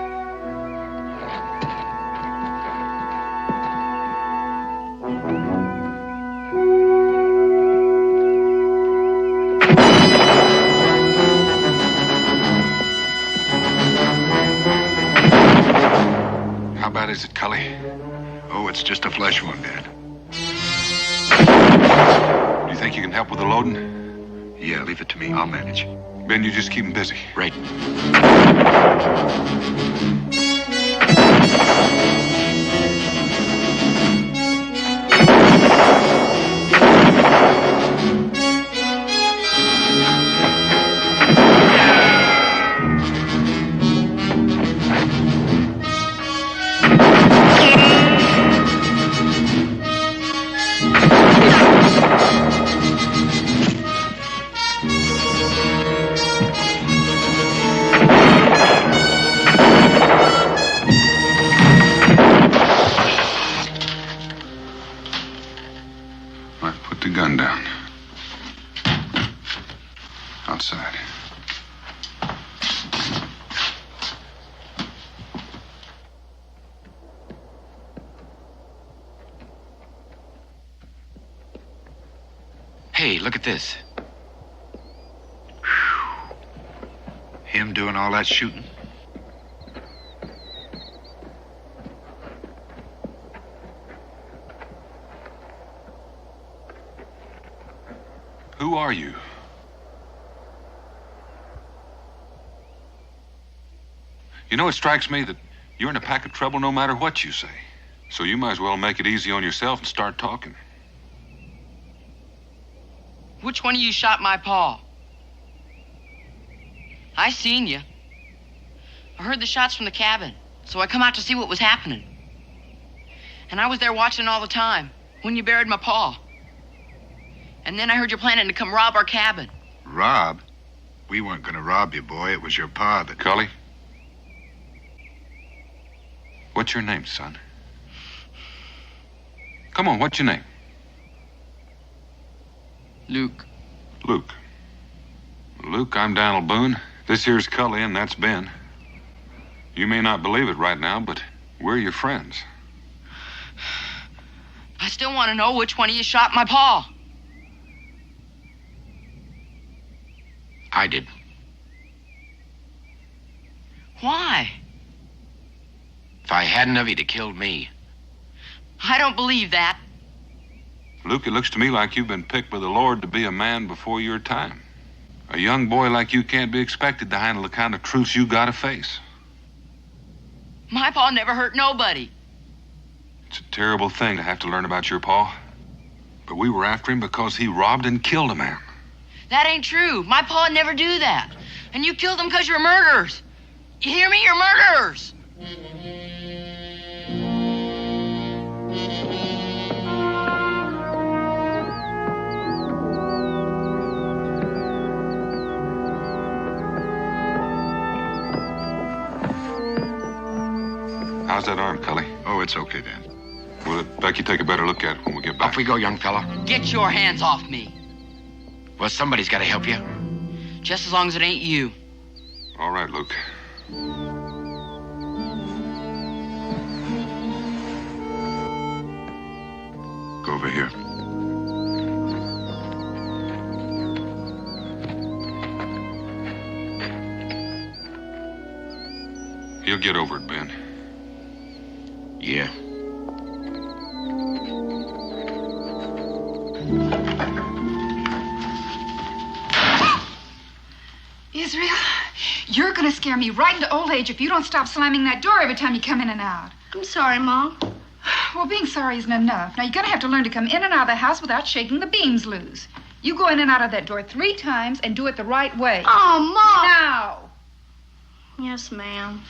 How bad is it, Cully? Oh, it's just a flesh wound, Dad. Do you think you can help with the loading? Yeah, leave it to me. I'll manage. Ben, you just keep him busy. Right. Put the gun down. Outside. Hey, look at this. Him doing all that shooting? Who are you? You know, it strikes me that you're in a pack of trouble no matter what you say. So you might as well make it easy on yourself and start talking. Which one of you shot my pa? I seen you. I heard the shots from the cabin, so I come out to see what was happening. And I was there watching all the time, when you buried my pa. And then I heard you planning to come rob our cabin. Rob? We weren't gonna rob you, boy. It was your pa that... Cully? What's your name, son? Come on, what's your name? Luke. Luke. Luke, I'm Donald Boone. This here's Cully, and that's Ben. You may not believe it right now, but we're your friends. I still want to know which one of you shot my pa. I did. Why? If I hadn't of, he'd have killed me. I don't believe that. Luke, it looks to me like you've been picked by the Lord to be a man before your time. A young boy like you can't be expected to handle the kind of truths you gotta face. My pa never hurt nobody. It's a terrible thing to have to learn about your pa. But we were after him because he robbed and killed a man. That ain't true. My pa never do that. And you killed them because you're murderers. You hear me? You're murderers. How's that arm, Cully? Oh, it's okay, Dan. We'll let Becky take a better look at it when we get back. Off we go, young fella. Get your hands off me. Well, somebody's got to help you. Just as long as it ain't you. All right, Luke. Go over here. He'll get over it, Ben. Yeah. Israel, you're gonna scare me right into old age if you don't stop slamming that door every time you come in and out. I'm sorry, Mom. Well, being sorry isn't enough. Now, you're gonna have to learn to come in and out of the house without shaking the beams loose. You go in and out of that door 3 times and do it the right way. Oh, Mom! Now! Yes, ma'am.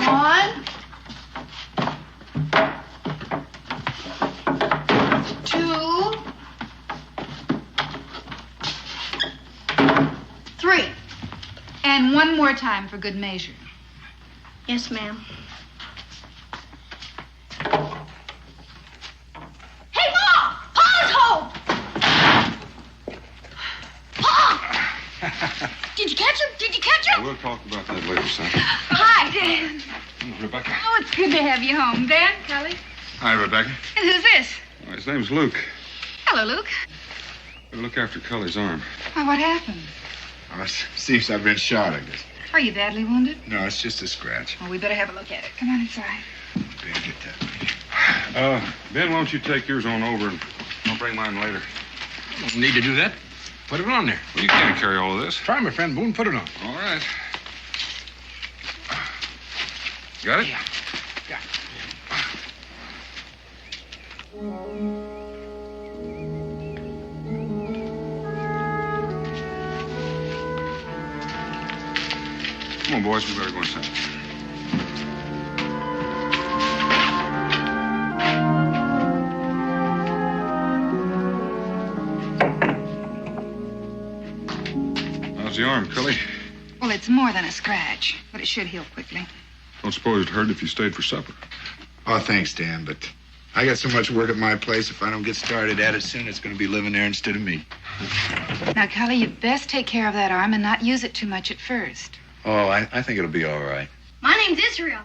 One. 2. 3. And one more time for good measure. Yes, ma'am. Hey, Mom! Pa's home! Pa! Did you catch him? Did you catch him? We'll talk about that later, son. Hi, Dan. Rebecca. Oh, it's good to have you home. Dan, Kelly. Hi, Rebecca. And who's this? His name's Luke. Hello, Luke. We'll look after Cully's arm. Why, what happened? Oh, it seems I've been shot, I guess. Are you badly wounded? No, it's just a scratch. Well, we better have a look at it. Come on inside. Ben, get that. Ben, why don't you take yours on over and I'll bring mine later. Don't need to do that. Put it on there. Well, you can't carry all of this. Try, my friend Boone. Put it on. All right. Got it? Yeah. Come on, boys. We better go inside. How's the arm, Cully? Well, it's more than a scratch, but it should heal quickly. Don't suppose it'd hurt if you stayed for supper. Oh, thanks, Dan, but I got so much work at my place. If I don't get started at it soon, it's going to be living there instead of me. Now, Kelly, you'd best take care of that arm and not use it too much at first. Oh, I think it'll be all right. My name's Israel.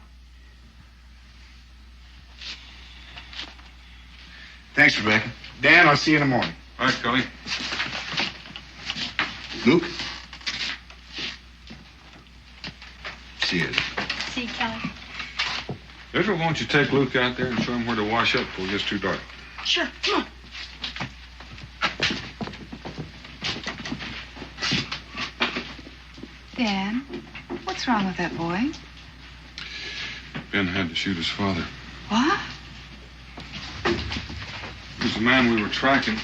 Thanks, Rebecca. Dan, I'll see you in the morning. All right, Cully. Luke? See you. See you, Kelly. Israel, why don't you take Luke out there and show him where to wash up before it gets too dark? Sure. Come on. Dan, what's wrong with that boy? Ben had to shoot his father. What? It was the man we were tracking.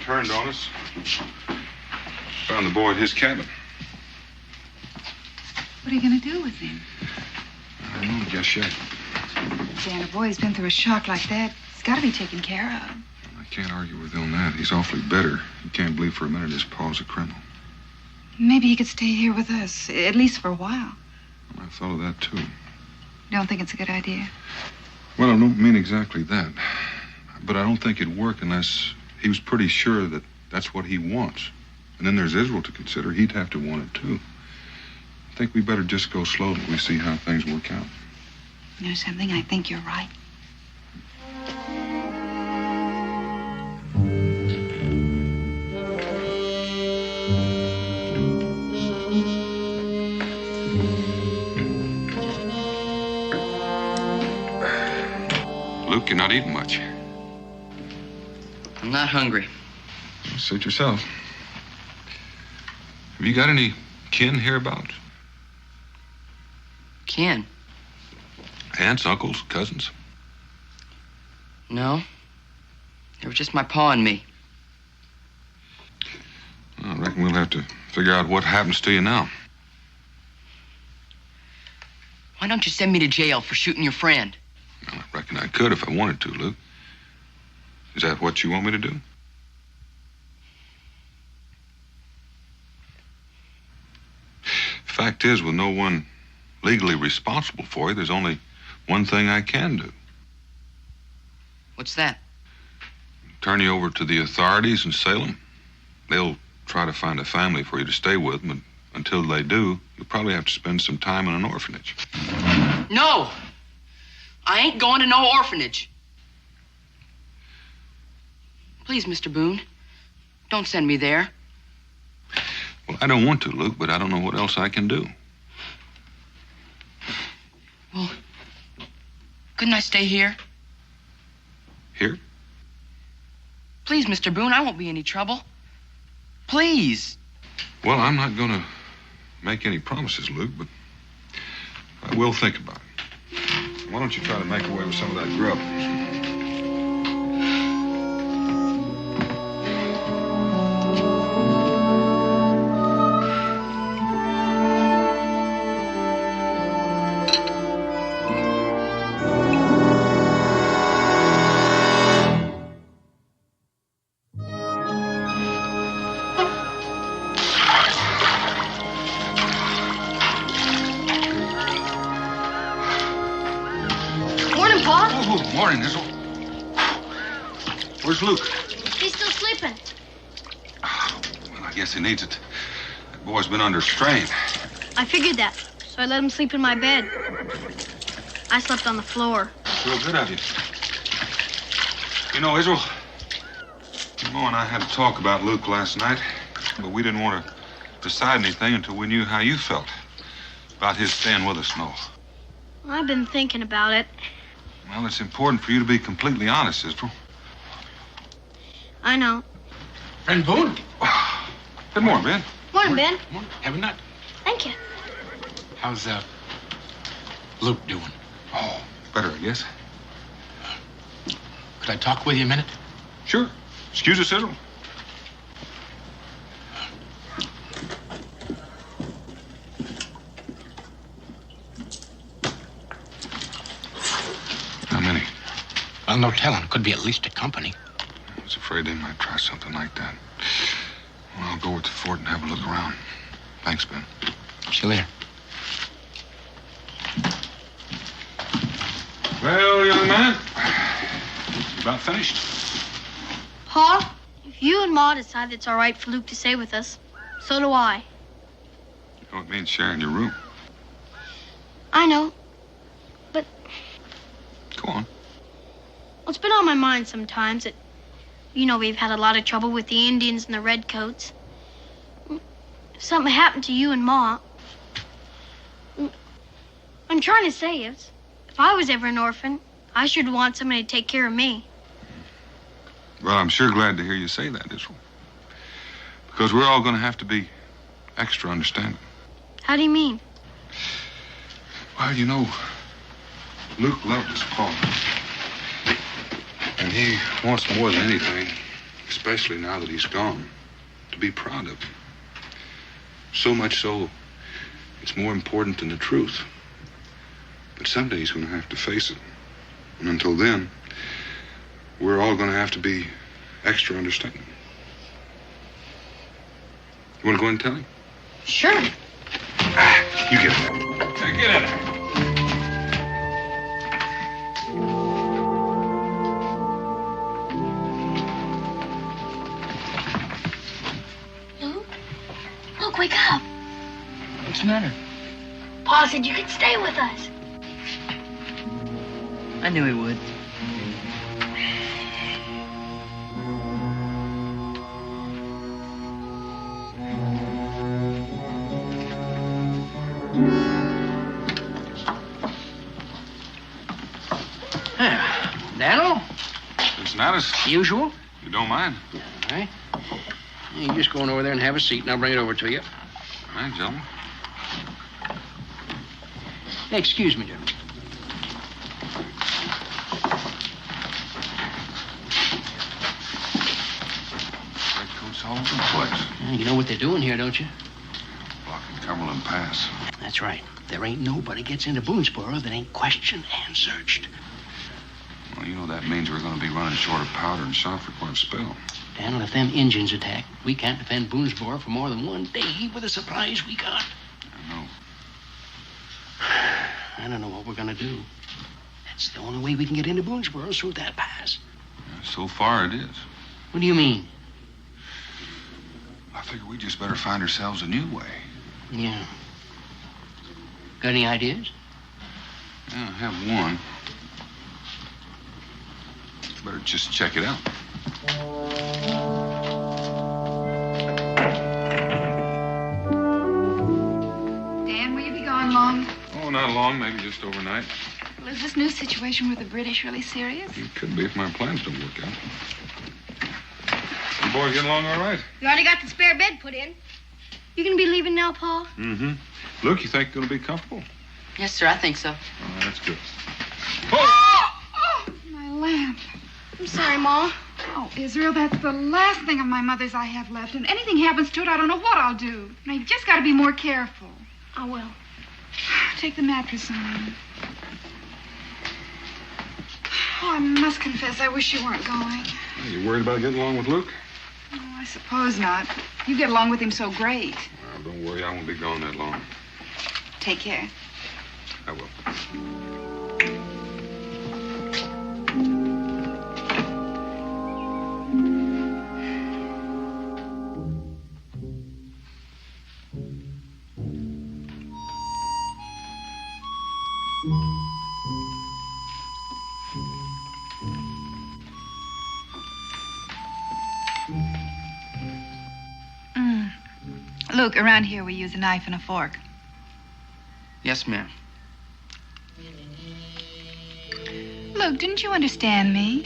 Turned on us. Found the boy at his cabin. What are you going to do with him? I don't know, just yet. Dan, a boy's been through a shock like that. He's got to be taken care of. I can't argue with you on that. He's awfully bitter. He can't believe for a minute his pa's a criminal. Maybe he could stay here with us, at least for a while. I thought of that, too. Don't think it's a good idea? Well, I don't mean exactly that. But I don't think it'd work unless he was pretty sure that that's what he wants. And then there's Israel to consider. He'd have to want it, too. I think we better just go slow till we see how things work out. You know something? I think you're right. Luke, you're not eating much. I'm not hungry. Suit yourself. Have you got any kin hereabouts? Kin? Aunts, uncles, cousins? No. It was just my pa and me. I reckon we'll have to figure out what happens to you now. Why don't you send me to jail for shooting your friend? Well, I reckon I could if I wanted to, Luke. Is that what you want me to do? fact is, with no one legally responsible for you, there's only one thing I can do. What's that? Turn you over to the authorities in Salem. They'll try to find a family for you to stay with, but until they do, you'll probably have to spend some time in an orphanage. No! I ain't going to no orphanage. Please, Mr. Boone, don't send me there. Well, I don't want to, Luke, but I don't know what else I can do. Well, couldn't I stay here? Here? Please, Mr. Boone, I won't be any trouble. Please. Well, I'm not going to make any promises, Luke, but I will think about it. Why don't you try to make away with some of that grub? Morning, Izzle. Where's Luke? He's still sleeping. Well, I guess he needs it. That boy's been under strain. I figured that, so I let him sleep in my bed. I slept on the floor. Real good of you. You know, Izzle, Mo and I had a talk about Luke last night, but we didn't want to decide anything until we knew how you felt about his staying with us, Mo. I've been thinking about it. Well, it's important for you to be completely honest, Izzle. I know. Friend Boone. Good morning, Ben. Morning, Ben. Morning. Have a nut. Thank you. How's Luke doing? Oh, better, I guess. Could I talk with you a minute? Sure. Excuse us, Izzle. How many? Well, no telling. Could be at least a company. I was afraid they might try something like that. Well, I'll go with the fort and have a look around. Thanks, Ben. See you later. Well, young man, you about finished? Pa, if you and Ma decide it's all right for Luke to stay with us, so do I. You know, it means sharing your room. I know. But Go on. well, it's been on my mind sometimes that, you know, we've had a lot of trouble with the Indians and the Redcoats. If something happened to you and Ma, I'm trying to say is, if I was ever an orphan, I should want somebody to take care of me. Well, I'm sure glad to hear you say that, Izzle. Because we're all going to have to be extra understanding. How do you mean? Well, you know, Luke loved his pa. And he wants more than anything, especially now that he's gone, to be proud of him. So much so, it's more important than the truth. But someday he's going to have to face it. And until then, we're all going to have to be extra understanding. You want to go in and tell him? Sure. You get in there. Hey, get in there. Luke, wake up. What's the matter? Pa said you could stay with us. I knew he would. Daniel? Cincinnatus? Usual? You don't mind? All right. You just go on over there and have a seat, and I'll bring it over to you. All right, gentlemen. Hey, excuse me, gentlemen. Redcoats all over the place. You know what they're doing here, don't you? Blocking Cumberland Pass. That's right. There ain't nobody gets into Boonesboro that ain't questioned and searched. Well, you know that means we're going to be running short of powder and shot for quite a spell. Daniel, if them Injuns attack, we can't defend Boonesboro for more than one day with the supplies we got. I know. I don't know what we're gonna do. That's the only way we can get into Boonesboro is through that pass. So far, it is. What do you mean? I figure we just better find ourselves a new way. Yeah. Got any ideas? Yeah, I have one. Better just check it out. Dan, will you be gone long? Oh, not long, maybe just overnight. Well, is this new situation with the British really serious? It could be if my plans don't work out. You boys get along all right? We already got the spare bed put in. You gonna be leaving now, Pa? Mm-hmm. Luke, you think you're going to be comfortable? Yes, sir, I think so. Oh, that's good. Oh, my lamp. I'm sorry, Ma. Oh, Israel, that's the last thing of my mother's I have left. And anything happens to it, I don't know what I'll do. Now, you just got to be more careful. I will. Take the mattress on. Oh, I must confess, I wish you weren't going. You worried about getting along with Luke? Oh, I suppose not. You get along with him so great. Well, don't worry, I won't be gone that long. Take care. I will. Luke, around here we use a knife and a fork. Yes, ma'am. Luke, didn't you understand me?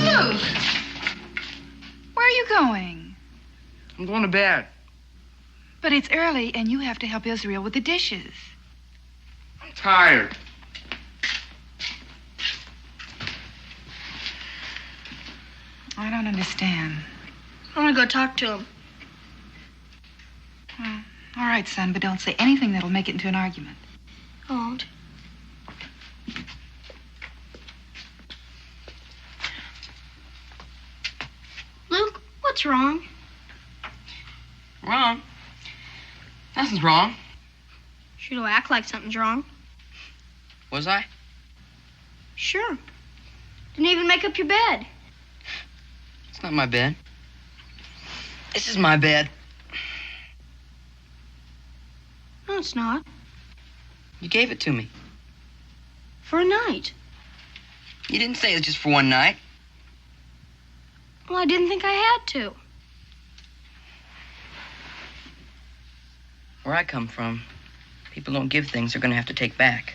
Luke! Where are you going? I'm going to bed. But it's early, and you have to help Israel with the dishes. I'm tired. I don't understand. I want to go talk to him. Well, all right, son, but don't say anything that'll make it into an argument. I won't. Luke, what's wrong? Wrong? Nothing's wrong. Sure don't act like something's wrong. Was I? Sure. Didn't even make up your bed. It's not my bed. This is my bed. No, it's not. You gave it to me. For a night. You didn't say it was just for one night. Well, I didn't think I had to. Where I come from, people don't give things they're going to have to take back.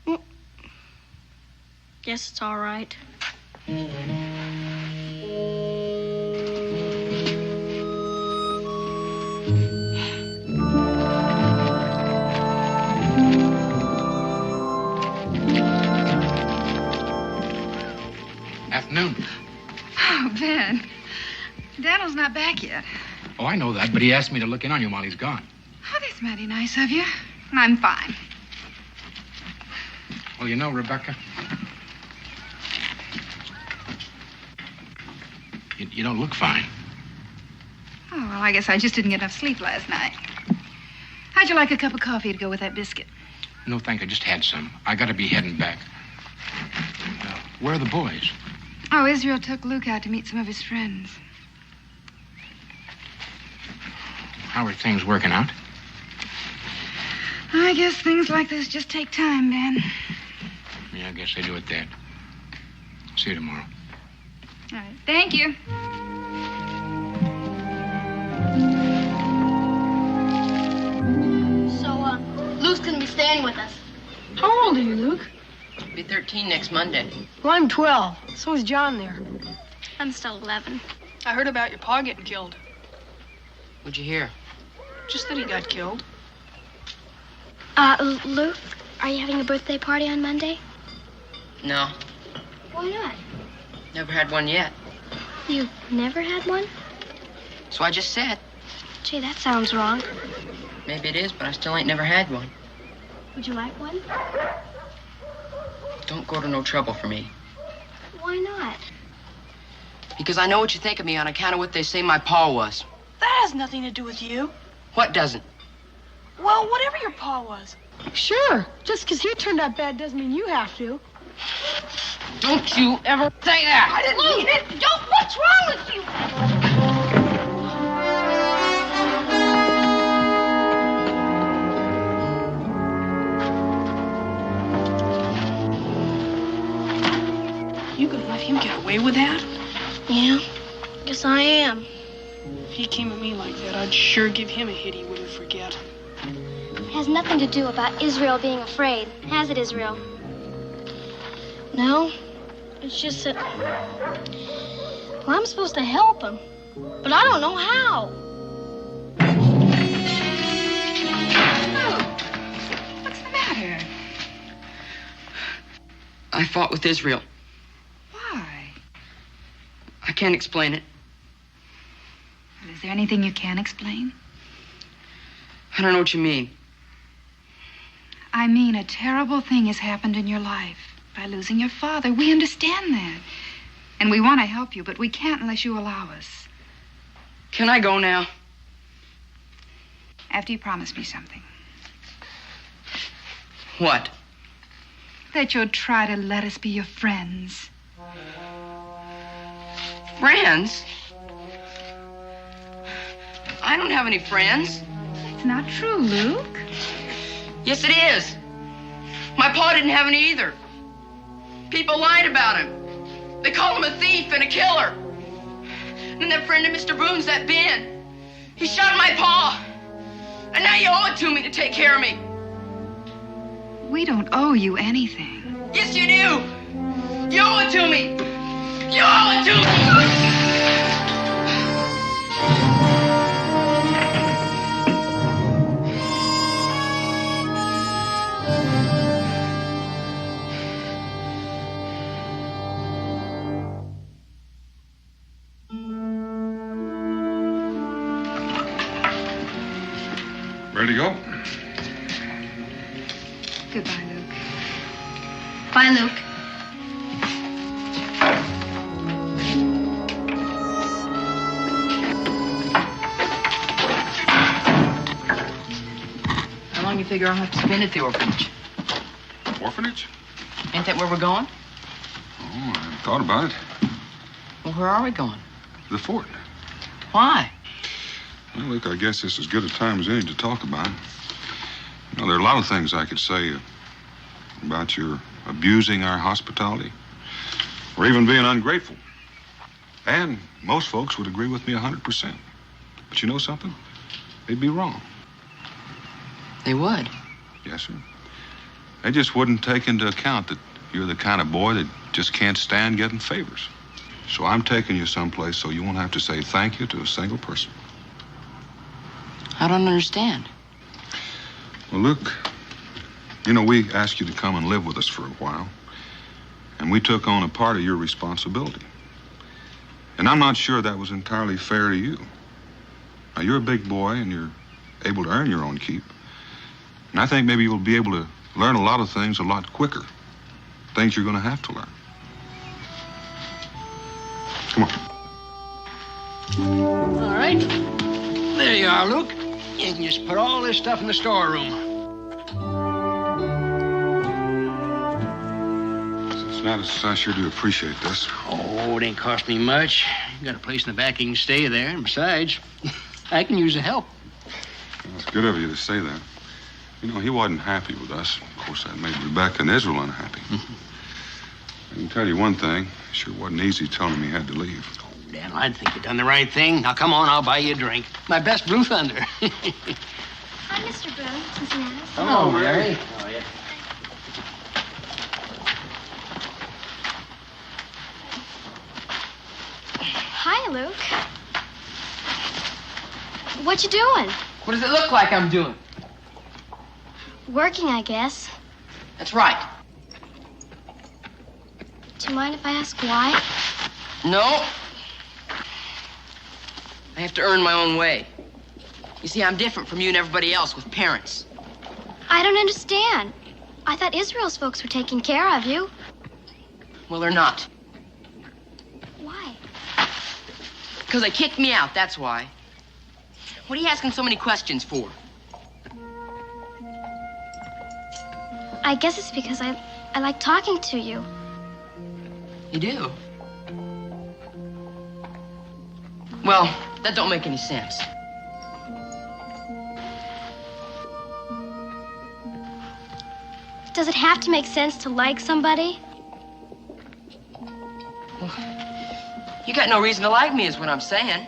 Well, guess it's all right. Afternoon. Oh, Ben. Daniel's not back yet. Oh, I know that, but he asked me to look in on you while he's gone. Oh, that's mighty nice of you. I'm fine. Well, you know, Rebecca, you don't look fine. Oh, well, I guess I just didn't get enough sleep last night. How'd you like a cup of coffee to go with that biscuit? No, thank you. I just had some. I gotta be heading back. Where are the boys? Oh, Israel took Luke out to meet some of his friends. How are things working out? I guess things like this just take time, Ben. Yeah, I guess they do at that. See you tomorrow. All right. Thank you. So, Luke's gonna be staying with us. How old are you, Luke? I'll be 13 next Monday. Well, I'm 12. So is John there. I'm still 11. I heard about your pa getting killed. What'd you hear? Just that he got killed. Luke, are you having a birthday party on Monday? No, Why not? never had one yet. You've never had one? So I just said. Gee, that sounds wrong. Maybe it is, but I still ain't never had one. Would you like one? Don't go to no trouble for me. Why not? Because I know what you think of me on account of what they say my pa was. That has nothing to do with you. What doesn't? Well, whatever your pa was. Sure. Just because he turned out bad doesn't mean you have to. Don't you ever say that! I didn't mean it! Don't! What's wrong with you? You gonna let him get away with that? Yeah, guess I am. If he came at me like that, I'd sure give him a hit he wouldn't forget. It has nothing to do about Israel being afraid, has it, Israel? No, it's just that... Well, I'm supposed to help him, but I don't know how. Oh, what's the matter? I fought with Israel. Why? I can't explain it. Is there anything you can explain? I don't know what you mean. I mean, a terrible thing has happened in your life by losing your father. We understand that. And we want to help you, but we can't unless you allow us. Can I go now? After you promise me something. What? That you'll try to let us be your friends. Friends? I don't have any friends. It's not true, Luke. Yes, it is. My pa didn't have any either. People lied about him. They called him a thief and a killer. And that friend of Mr. Boone's, that Ben, he shot my pa. And now you owe it to me to take care of me. We don't owe you anything. Yes, you do. You owe it to me. You owe it to me. Ready to go? Goodbye, Luke. Bye, Luke. How long you figure I'll have to spend at the orphanage? Orphanage? Ain't that where we're going? Oh, I hadn't thought about it. Well, where are we going? The fort. Why? Well, look, I guess this is as good a time as any to talk about. You know, there are a lot of things I could say about your abusing our hospitality, or even being ungrateful. And most folks would agree with me 100%. But you know something? They'd be wrong. They would? Yes, sir. They just wouldn't take into account that you're the kind of boy that just can't stand getting favors. So I'm taking you someplace so you won't have to say thank you to a single person. I don't understand. Well, Luke, you know, we asked you to come and live with us for a while, and we took on a part of your responsibility. And I'm not sure that was entirely fair to you. Now, you're a big boy, and you're able to earn your own keep. And I think maybe you'll be able to learn a lot of things a lot quicker. Things you're going to have to learn. Come on. All right. There you are, Luke. You can just put all this stuff in the storeroom. Cincinnati, I sure do appreciate this. Oh, it ain't cost me much. You got a place in the back you can stay there. And besides, I can use the help. Well, it's good of you to say that. You know, he wasn't happy with us. Of course, that made Rebecca and Israel unhappy. I can tell you one thing. It sure wasn't easy telling him he had to leave. Oh, Dan, I think you've done the right thing. Now, come on, I'll buy you a drink. My best Blue Thunder. Hi, Mr. Boone, Cincinnati. Hello, Mary. Oh, yeah. Hi, Luke. What you doing? What does it look like I'm doing? Working, I guess. That's right. Do you mind if I ask why? No. I have to earn my own way. You see, I'm different from you and everybody else with parents. I don't understand. I thought Israel's folks were taking care of you. Well, they're not. Why? because they kicked me out, that's why. What are you asking so many questions for? I guess it's because I like talking to you. You do? Well, that don't make any sense. Does it have to make sense to like somebody? You got no reason to like me, is what I'm saying.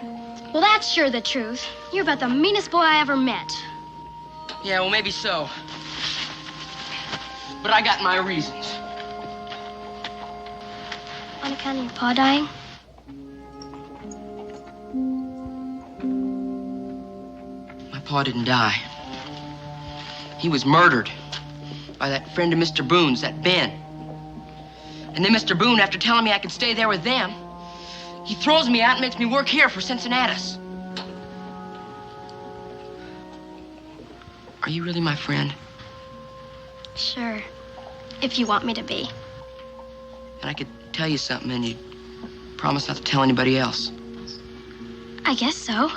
Well, that's sure the truth. You're about the meanest boy I ever met. Yeah, well, maybe so. But I got my reasons. On account of your pa dying? My pa didn't die. He was murdered by that friend of Mr. Boone's, that Ben. And then Mr. Boone, after telling me I could stay there with them, he throws me out and makes me work here for Cincinnatus. Are you really my friend? Sure. If you want me to be. And I could tell you something and you'd promise not to tell anybody else. I guess so.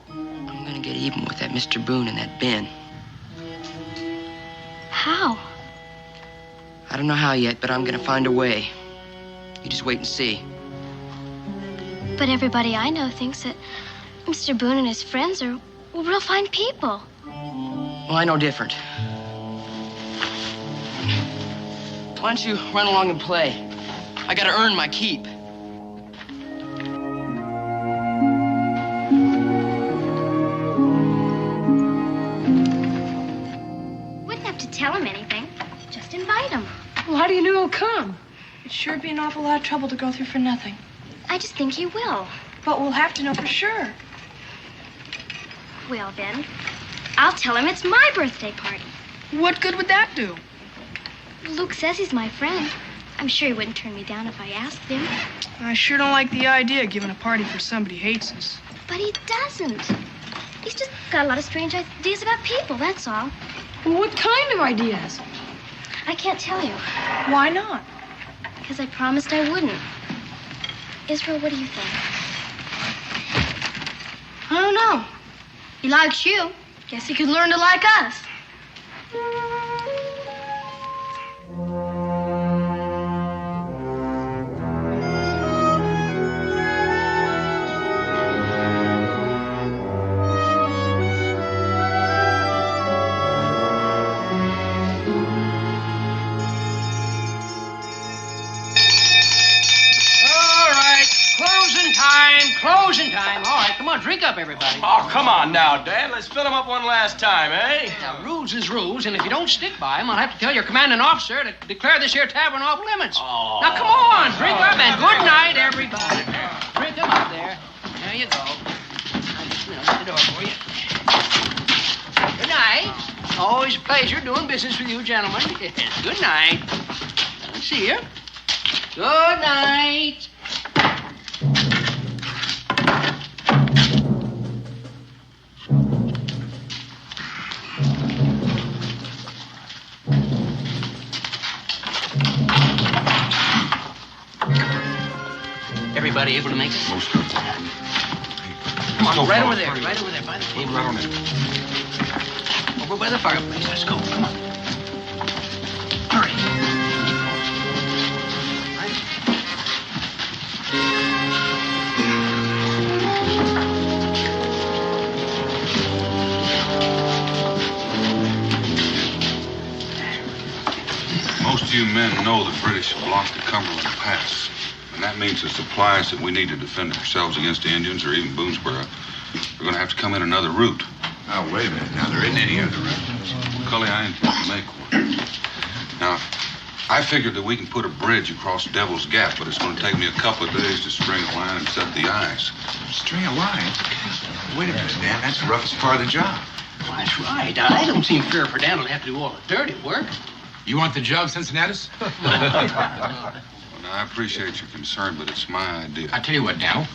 I'm gonna get even with that Mr. Boone and that Ben. How? I don't know how yet, but I'm gonna find a way. You just wait and see. But everybody I know thinks that Mr. Boone and his friends are real fine people. Well, I know different. Why don't you run along and play? I gotta earn my keep. Wouldn't have to tell him anything. Just invite him. Well, how do you know he'll come? It'd sure be an awful lot of trouble to go through for nothing. I just think he will. But we'll have to know for sure. Well, then, I'll tell him it's my birthday party. What good would that do? Luke says he's my friend. I'm sure he wouldn't turn me down if I asked him. I sure don't like the idea of giving a party for somebody who hates us. But he doesn't. He's just got a lot of strange ideas about people, that's all. Well, what kind of ideas? I can't tell you. Why not? Because I promised I wouldn't. Israel, what do you think? I don't know. He likes you. Guess he could learn to like us. Closing time. All right, come on, drink up, everybody. Oh, come on now, Dan. Let's fill them up one last time, eh? Now, rules is rules, and if you don't stick by them, I'll have to tell your commanding officer to declare this here tavern off limits. Oh. Now, come on, drink up, and good night, everybody. Drink them up there. There you go. I'll just open the door for you. Good night. Always a pleasure doing business with you, gentlemen. Yes, good night. I'll see you. Good night. Everybody able to make it? Most of them. Come on, Go right for over it. there, right over there, by the table. Right on in. Over by the fireplace. Let's go. Come on. Hurry. Most of you men know the British have blocked the Cumberland Pass. And that means the supplies that we need to defend ourselves against the Indians or even Boonesboro are going to have to come in another route. Now, wait a minute. Now, there isn't any other route. Cully, I intend to make one. Now, I figured that we can put a bridge across Devil's Gap, but it's going to take me a couple of days to string a line and set the ice. String a line? Wait a minute, Dan. That's the roughest part of the job. Well, that's right. I don't seem fair for Dan to have to do all the dirty work. You want the job, Cincinnatus? Well, now, I appreciate your concern, but it's my idea. I tell you what, now.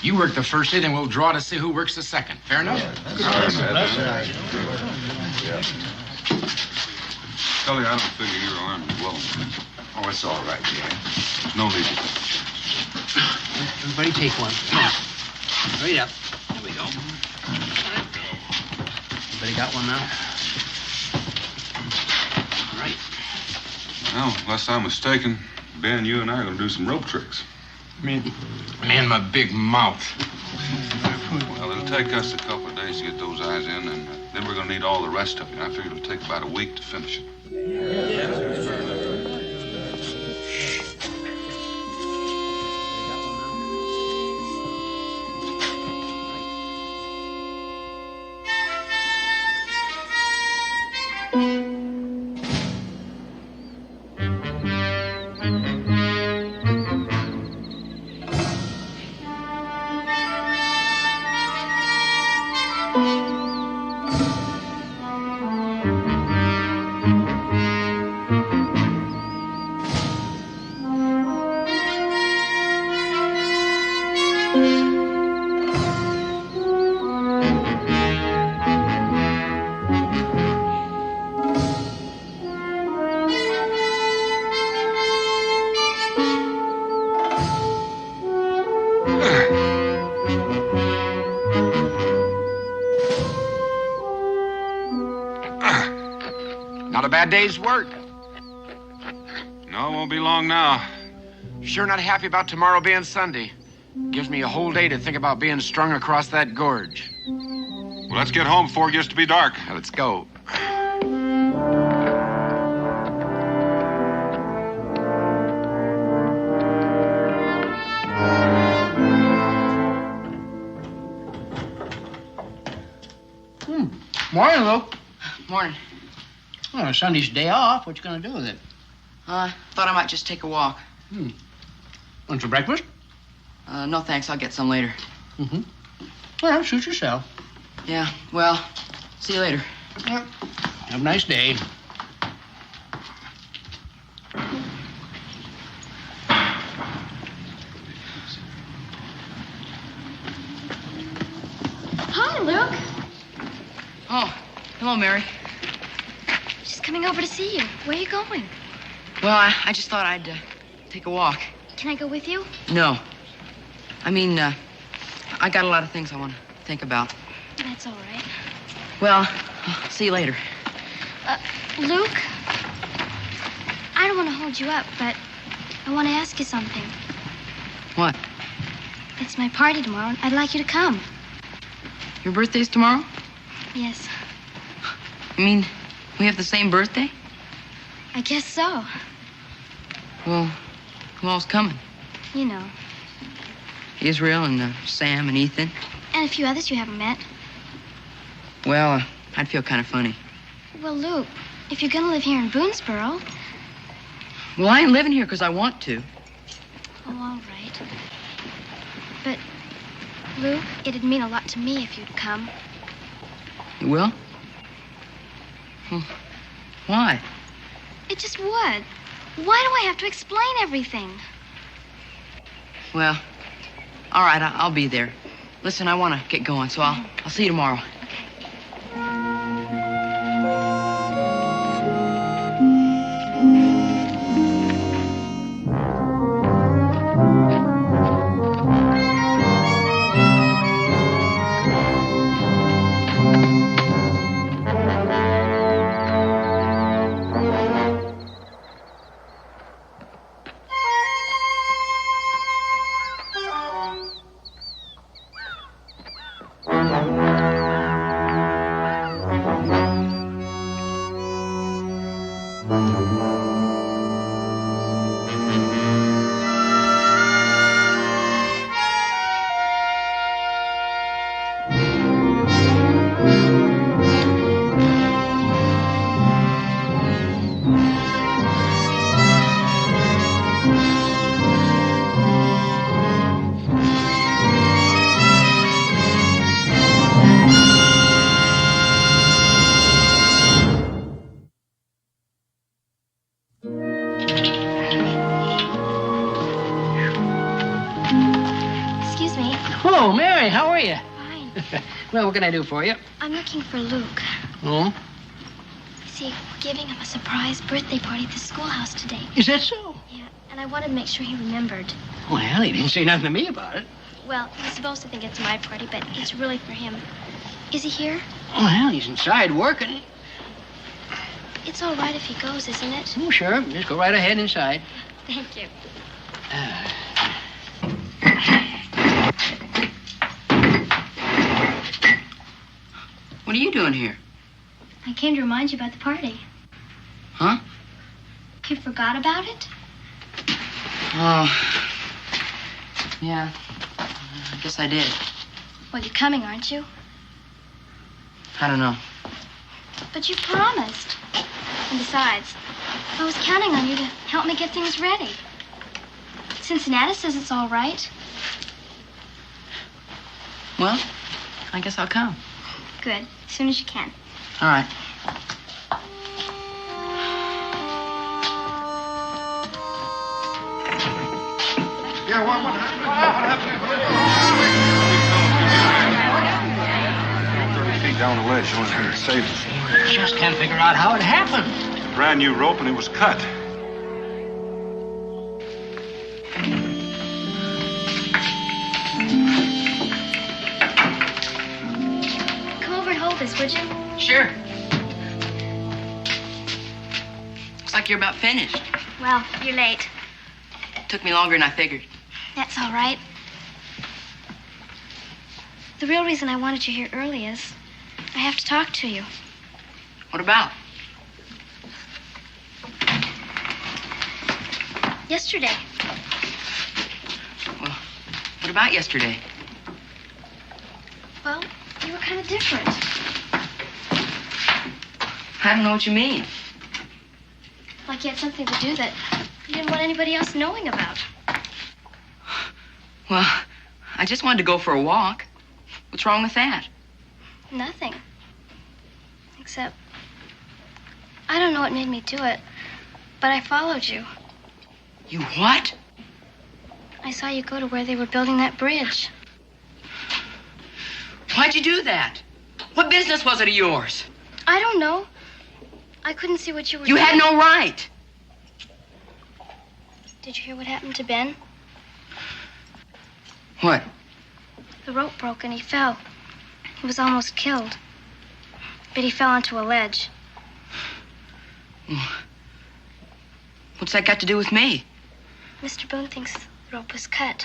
You work the first day, then we'll draw to see who works the second. Fair enough? Cully, I don't figure your arm is well. Oh, it's all right, Dan. There's no need to take a chance. Everybody take one. Come on. Hurry up. There we go. Everybody got one now? All right. Well, unless I'm mistaken, Ben, you and I are going to do some rope tricks. Me and my big mouth. Well, it'll take us a couple of days to get those eyes in, and then we're going to need all the rest of it. I figure it'll take about a week to finish it. Not a bad day's work. No, it won't be long now. Sure not happy about tomorrow being Sunday. Gives me a whole day to think about being strung across that gorge. Well, let's get home before it gets to be dark. Let's go. Morning, Luke. Morning. Oh, Sunday's day off. What you gonna do with it? Thought I might just take a walk. Want some breakfast? No thanks. I'll get some later. Mm-hmm. Well, suit yourself. Yeah, well, see you later. Yep. Have a nice day. Hi, Luke. Oh, hello, Mary. Just coming over to see you. Where are you going? Well, I just thought I'd take a walk. Can I go with you? No. I mean, I got a lot of things I want to think about. That's all right. Well, I'll see you later. Luke, I don't want to hold you up, but I want to ask you something. What? It's my party tomorrow, and I'd like you to come. Your birthday's tomorrow? Yes, You mean we have the same birthday? I guess so. Well, who all's coming? You know. Israel and Sam and Ethan. And a few others you haven't met. Well, I'd feel kind of funny. Well, Luke, if you're going to live here in Boonesboro... Well, I ain't living here because I want to. Oh, all right. But, Luke, it'd mean a lot to me if you'd come. You will? Well, why? It just would. Why do I have to explain everything? Well, all right, I'll be there. Listen, I want to get going, so I'll see you tomorrow. Hello, Mary. How are you? Fine. Well, what can I do for you? I'm looking for Luke. Oh? See, we're giving him a surprise birthday party at the schoolhouse today. Is that so? Yeah, and I wanted to make sure he remembered. Well, he didn't say nothing to me about it. Well, he's supposed to think it's my party, but it's really for him. Is he here? Well, he's inside working. It's all right if he goes, isn't it? Oh, sure. Just go right ahead inside. Thank you. What are you doing here? I came to remind you about the party. Huh? You forgot about it? Oh. Yeah. I guess I did. Well, you're coming, aren't you? I don't know. But you promised. And besides, I was counting on you to help me get things ready. Cincinnati says it's all right. Well, I guess I'll come. Good. As soon as you can. All right. Yeah, what happened? 30 feet down the ledge, showing here to save us. Just can't figure out how it happened. Brand new rope and it was cut. Come over and hold this, would you? Sure. Looks like you're about finished. Well, you're late. Took me longer than I figured. That's all right. The real reason I wanted you here early is I have to talk to you. What about? Yesterday. Well, what about yesterday? Well, you were kind of different. I don't know what you mean. Like you had something to do that you didn't want anybody else knowing about. Well, I just wanted to go for a walk. What's wrong with that? Nothing. Except, I don't know what made me do it, but I followed you. You what? I saw you go to where they were building that bridge. Why'd you do that? What business was it of yours? I don't know. I couldn't see what you were You doing. had no right. Did you hear what happened to Ben? What? The rope broke and he fell. He was almost killed. But he fell onto a ledge. What's that got to do with me? Mr. Boone thinks the rope was cut.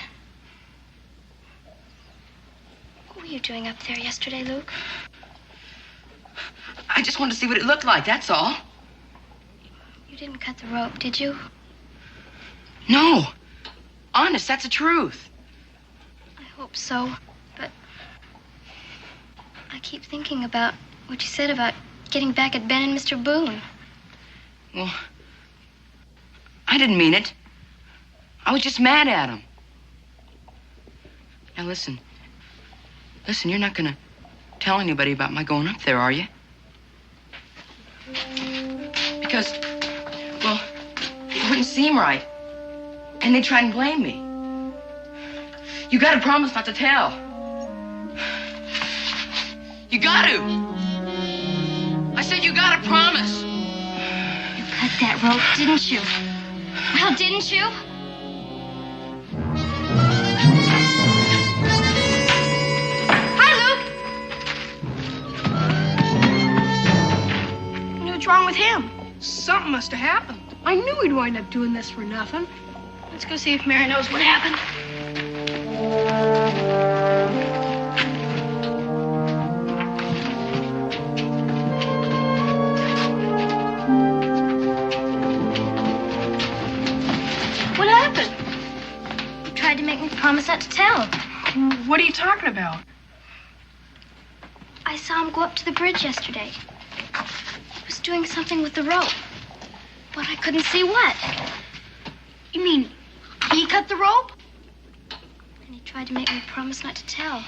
What were you doing up there yesterday, Luke? I just wanted to see what it looked like, that's all. You didn't cut the rope, did you? No. Honest, that's the truth. I hope so, but I keep thinking about what you said about getting back at Ben and Mr. Boone. Well, I didn't mean it. I was just mad at him. Now listen. Listen, you're not gonna tell anybody about my going up there, are you? Because, well, it wouldn't seem right. And they'd try and blame me. You gotta promise not to tell. You got to. I said you gotta promise. You cut that rope, didn't you? Well, didn't you? Hi, Luke. What's wrong with him? Something must have happened. I knew he'd wind up doing this for nothing. Let's go see if Mary knows what happened. What happened? You tried to make me promise not to tell. What are you talking about? I saw him go up to the bridge yesterday. He was doing something with the rope. But I couldn't see what. You mean he cut the rope? And he tried to make me promise not to tell.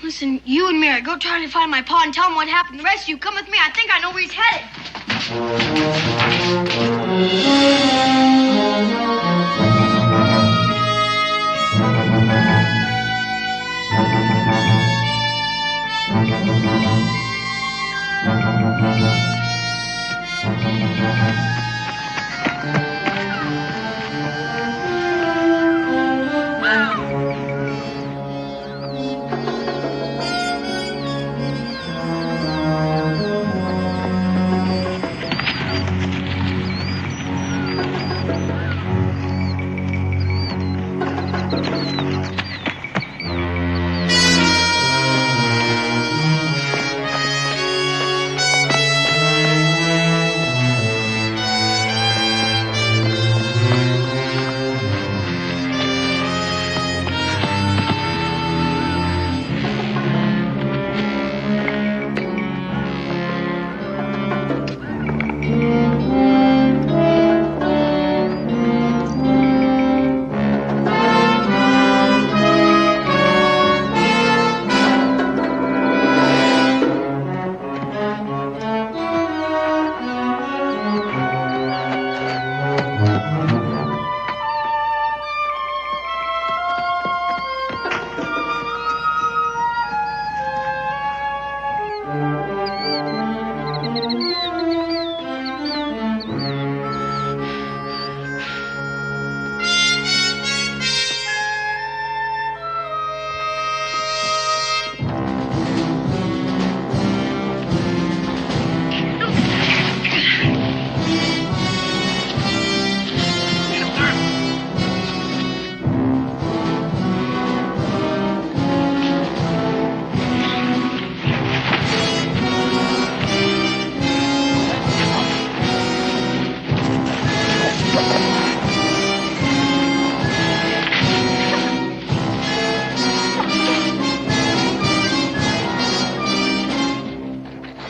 Listen, you and Mary, go try to find my pa and tell him what happened. The rest of you, come with me. I think I know where he's headed.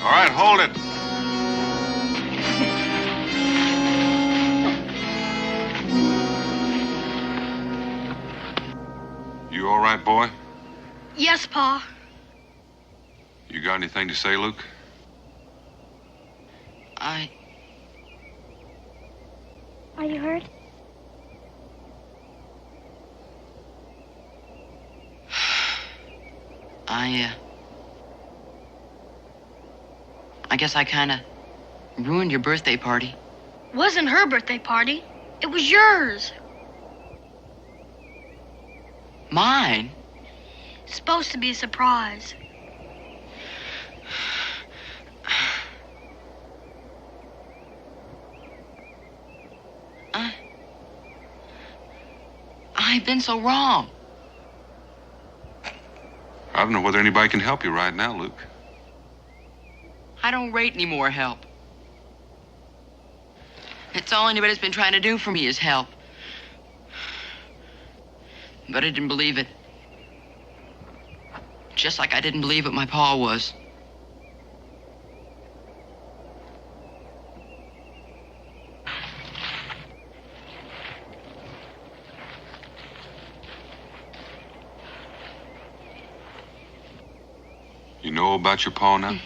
All right, hold it. You all right, boy? Yes, Pa. You got anything to say, Luke? Are you hurt? I guess I kind of ruined your birthday party. Wasn't her birthday party. It was yours. Mine? It's supposed to be a surprise. I've been so wrong. I don't know whether anybody can help you right now, Luke. I don't rate any more help. It's all anybody's been trying to do for me is help. But I didn't believe it. Just like I didn't believe what my pa was. You know about your pa now?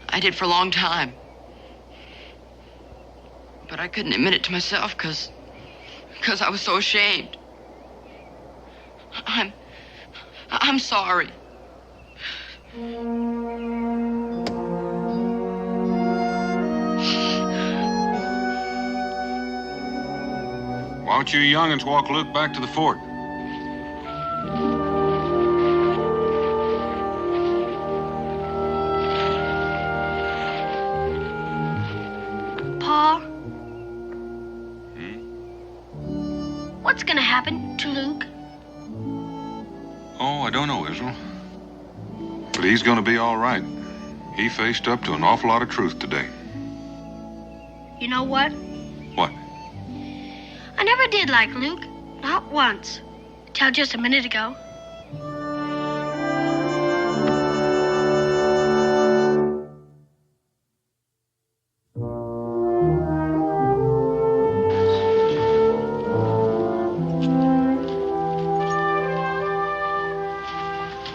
I did for a long time. But I couldn't admit it to myself because I was so ashamed. I'm sorry. Why don't you young'uns walk Luke back to the fort? Pa? What's gonna happen to Luke? Oh, I don't know, Israel. But he's gonna be all right. He faced up to an awful lot of truth today. You know what? What? I never did like Luke. Not once. Till just a minute ago.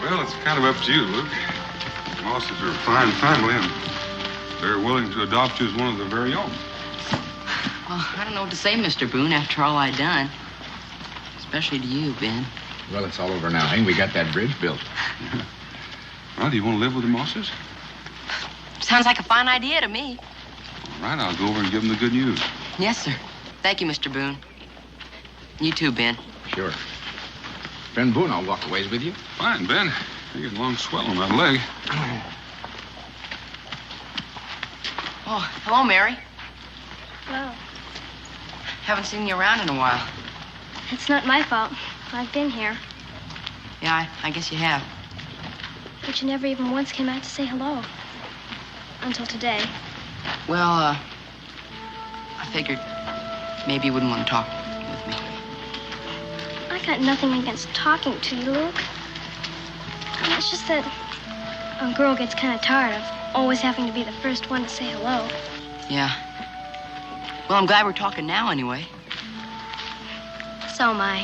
Well, it's kind of up to you, Luke. The Mosses are a fine family, and they're willing to adopt you as one of their very own. Well, I don't know what to say, Mr. Boone, after all I done. Especially to you, Ben. Well, it's all over now, eh? We got that bridge built. Well, do you want to live with the Mosses? Sounds like a fine idea to me. All right, I'll go over and give them the good news. Yes, sir. Thank you, Mr. Boone. You too, Ben. Sure. Ben Boone, I'll walk a ways with you. Fine, Ben. You get a long swell on that leg. Oh, hello, Mary. Well, Haven't seen you around in a while. it's not my fault. I've been here. Yeah, I guess you have. But you never even once came out to say hello. Until today. Well, I figured maybe you wouldn't want to talk with me. I got nothing against talking to you, Luke. It's just that a girl gets kind of tired of always having to be the first one to say hello. Yeah. Well, I'm glad we're talking now anyway. So am I.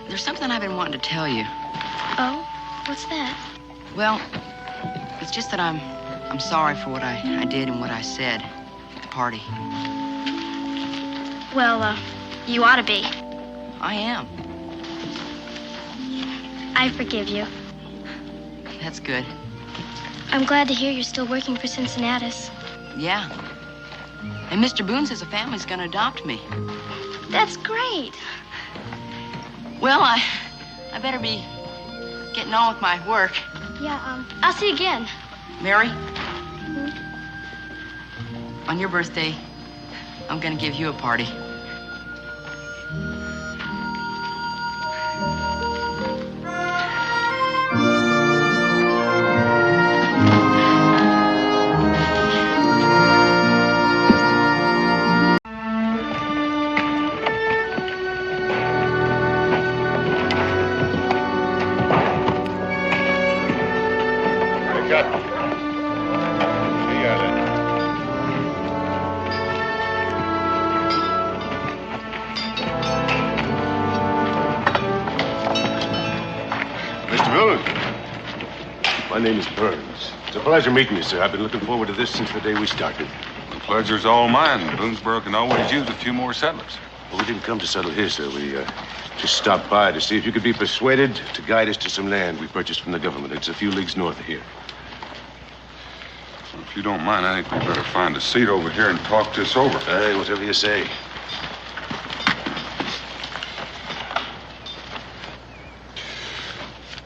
There's something I've been wanting to tell you. Oh? What's that? Well, it's just that I'm sorry for what I did and what I said at the party. Well, you ought to be. I am. I forgive you. That's good. I'm glad to hear you're still working for Cincinnatus. Yeah. And Mr. Boone says a family's gonna adopt me. That's great. Well, I better be getting on with my work. Yeah, I'll see you again. Mary? On your birthday, I'm gonna give you a party. My name is Burns. It's a pleasure meeting you, sir. I've been looking forward to this since the day we started. The pleasure's all mine. Boonesboro can always use a few more settlers. Well, we didn't come to settle here, sir. We just stopped by to see if you could be persuaded to guide us to some land we purchased from the government. It's a few leagues north of here. Well, if you don't mind, I think we better find a seat over here and talk this over. Hey, whatever you say.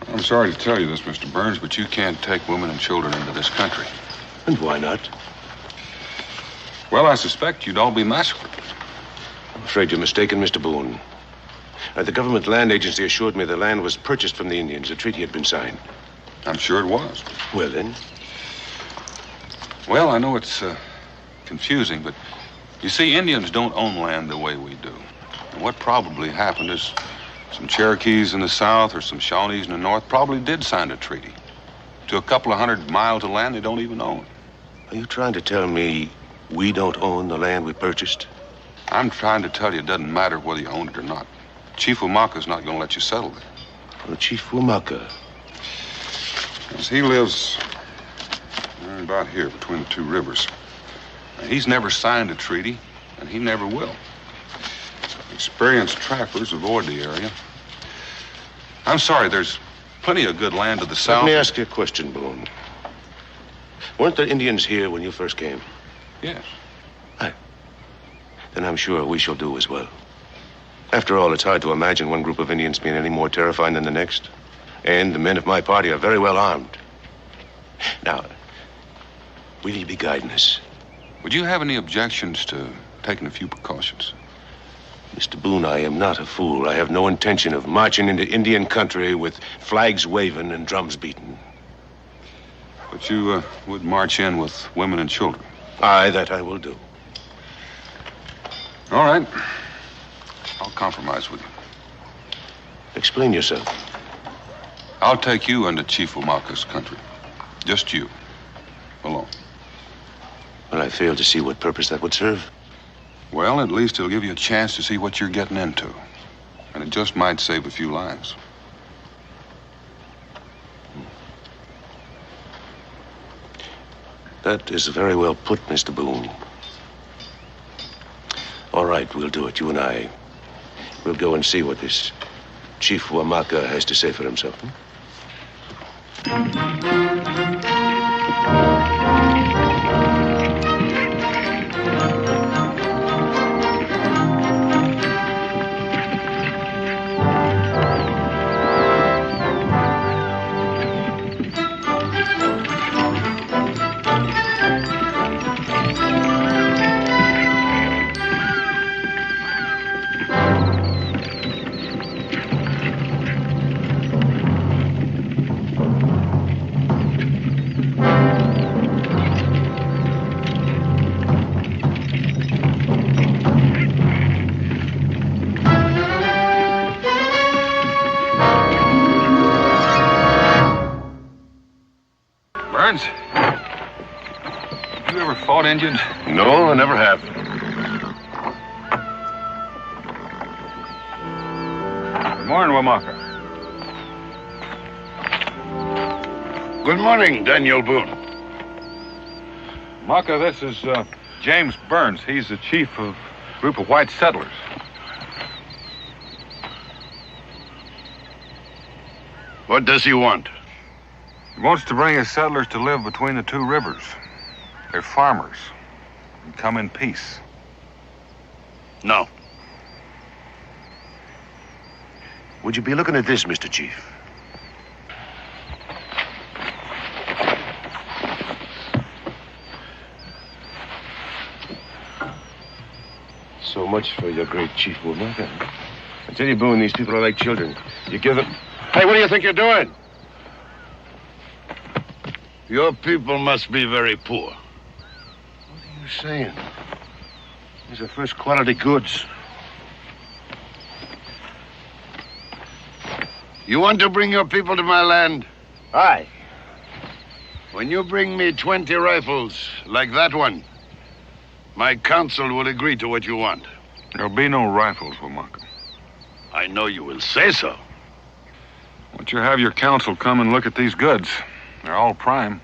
I'm sorry to tell you this, Mr. Burns, but you can't take women and children into this country. And why not? Well, I suspect you'd all be massacred. I'm afraid you're mistaken, Mr. Boone. The government land agency assured me the land was purchased from the Indians. A treaty had been signed. I'm sure it was. Well, then? Well, I know it's confusing, but you see, Indians don't own land the way we do. And what probably happened is some Cherokees in the south or some Shawnees in the north probably did sign a treaty to a couple of 100 miles of land they don't even own. Are you trying to tell me we don't own the land we purchased? I'm trying to tell you it doesn't matter whether you own it or not. Chief Waka's not going to let you settle there. Well, Chief Waka? Yes, he lives about here between the two rivers. Now, he's never signed a treaty, and he never will. Experienced trappers avoid the area. I'm sorry, there's plenty of good land to the south. Let me ask you a question, Boone. Weren't the Indians here when you first came? Yes. Aye. Then I'm sure we shall do as well. After all, it's hard to imagine one group of Indians being any more terrifying than the next. And the men of my party are very well armed. Now, will you be guiding us? Would you have any objections to taking a few precautions? Mr. Boone, I am not a fool. I have no intention of marching into Indian country with flags waving and drums beating. But you would march in with women and children? Aye, that I will do. All right. I'll compromise with you. Explain yourself. I'll take you into Chief Waka's country. Just you. Alone. Well, I fail to see what purpose that would serve. Well, at least it'll give you a chance to see what you're getting into. And it just might save a few lives. That is very well put, Mr. Boone. All right, we'll do it, you and I. We'll go and see what this Chief Waka has to say for himself. Burns, you ever fought Indians? No, I never have. Good morning, Waka. Good morning, Daniel Boone. Waka, this is James Burns. He's the chief of a group of white settlers. What does he want? He wants to bring his settlers to live between the two rivers. They're farmers and come in peace. No. Would you be looking at this, Mr. Chief? So much for your great Chief Waka. I tell you, Boone, these people are like children. You give them... Hey, what do you think you're doing? Your people must be very poor. What are you saying? These are first quality goods. You want to bring your people to my land? Aye. When you bring me 20 rifles like that one, my council will agree to what you want. There'll be no rifles, Waka. I know you will say so. Why don't you have your council come and look at these goods? They're all prime.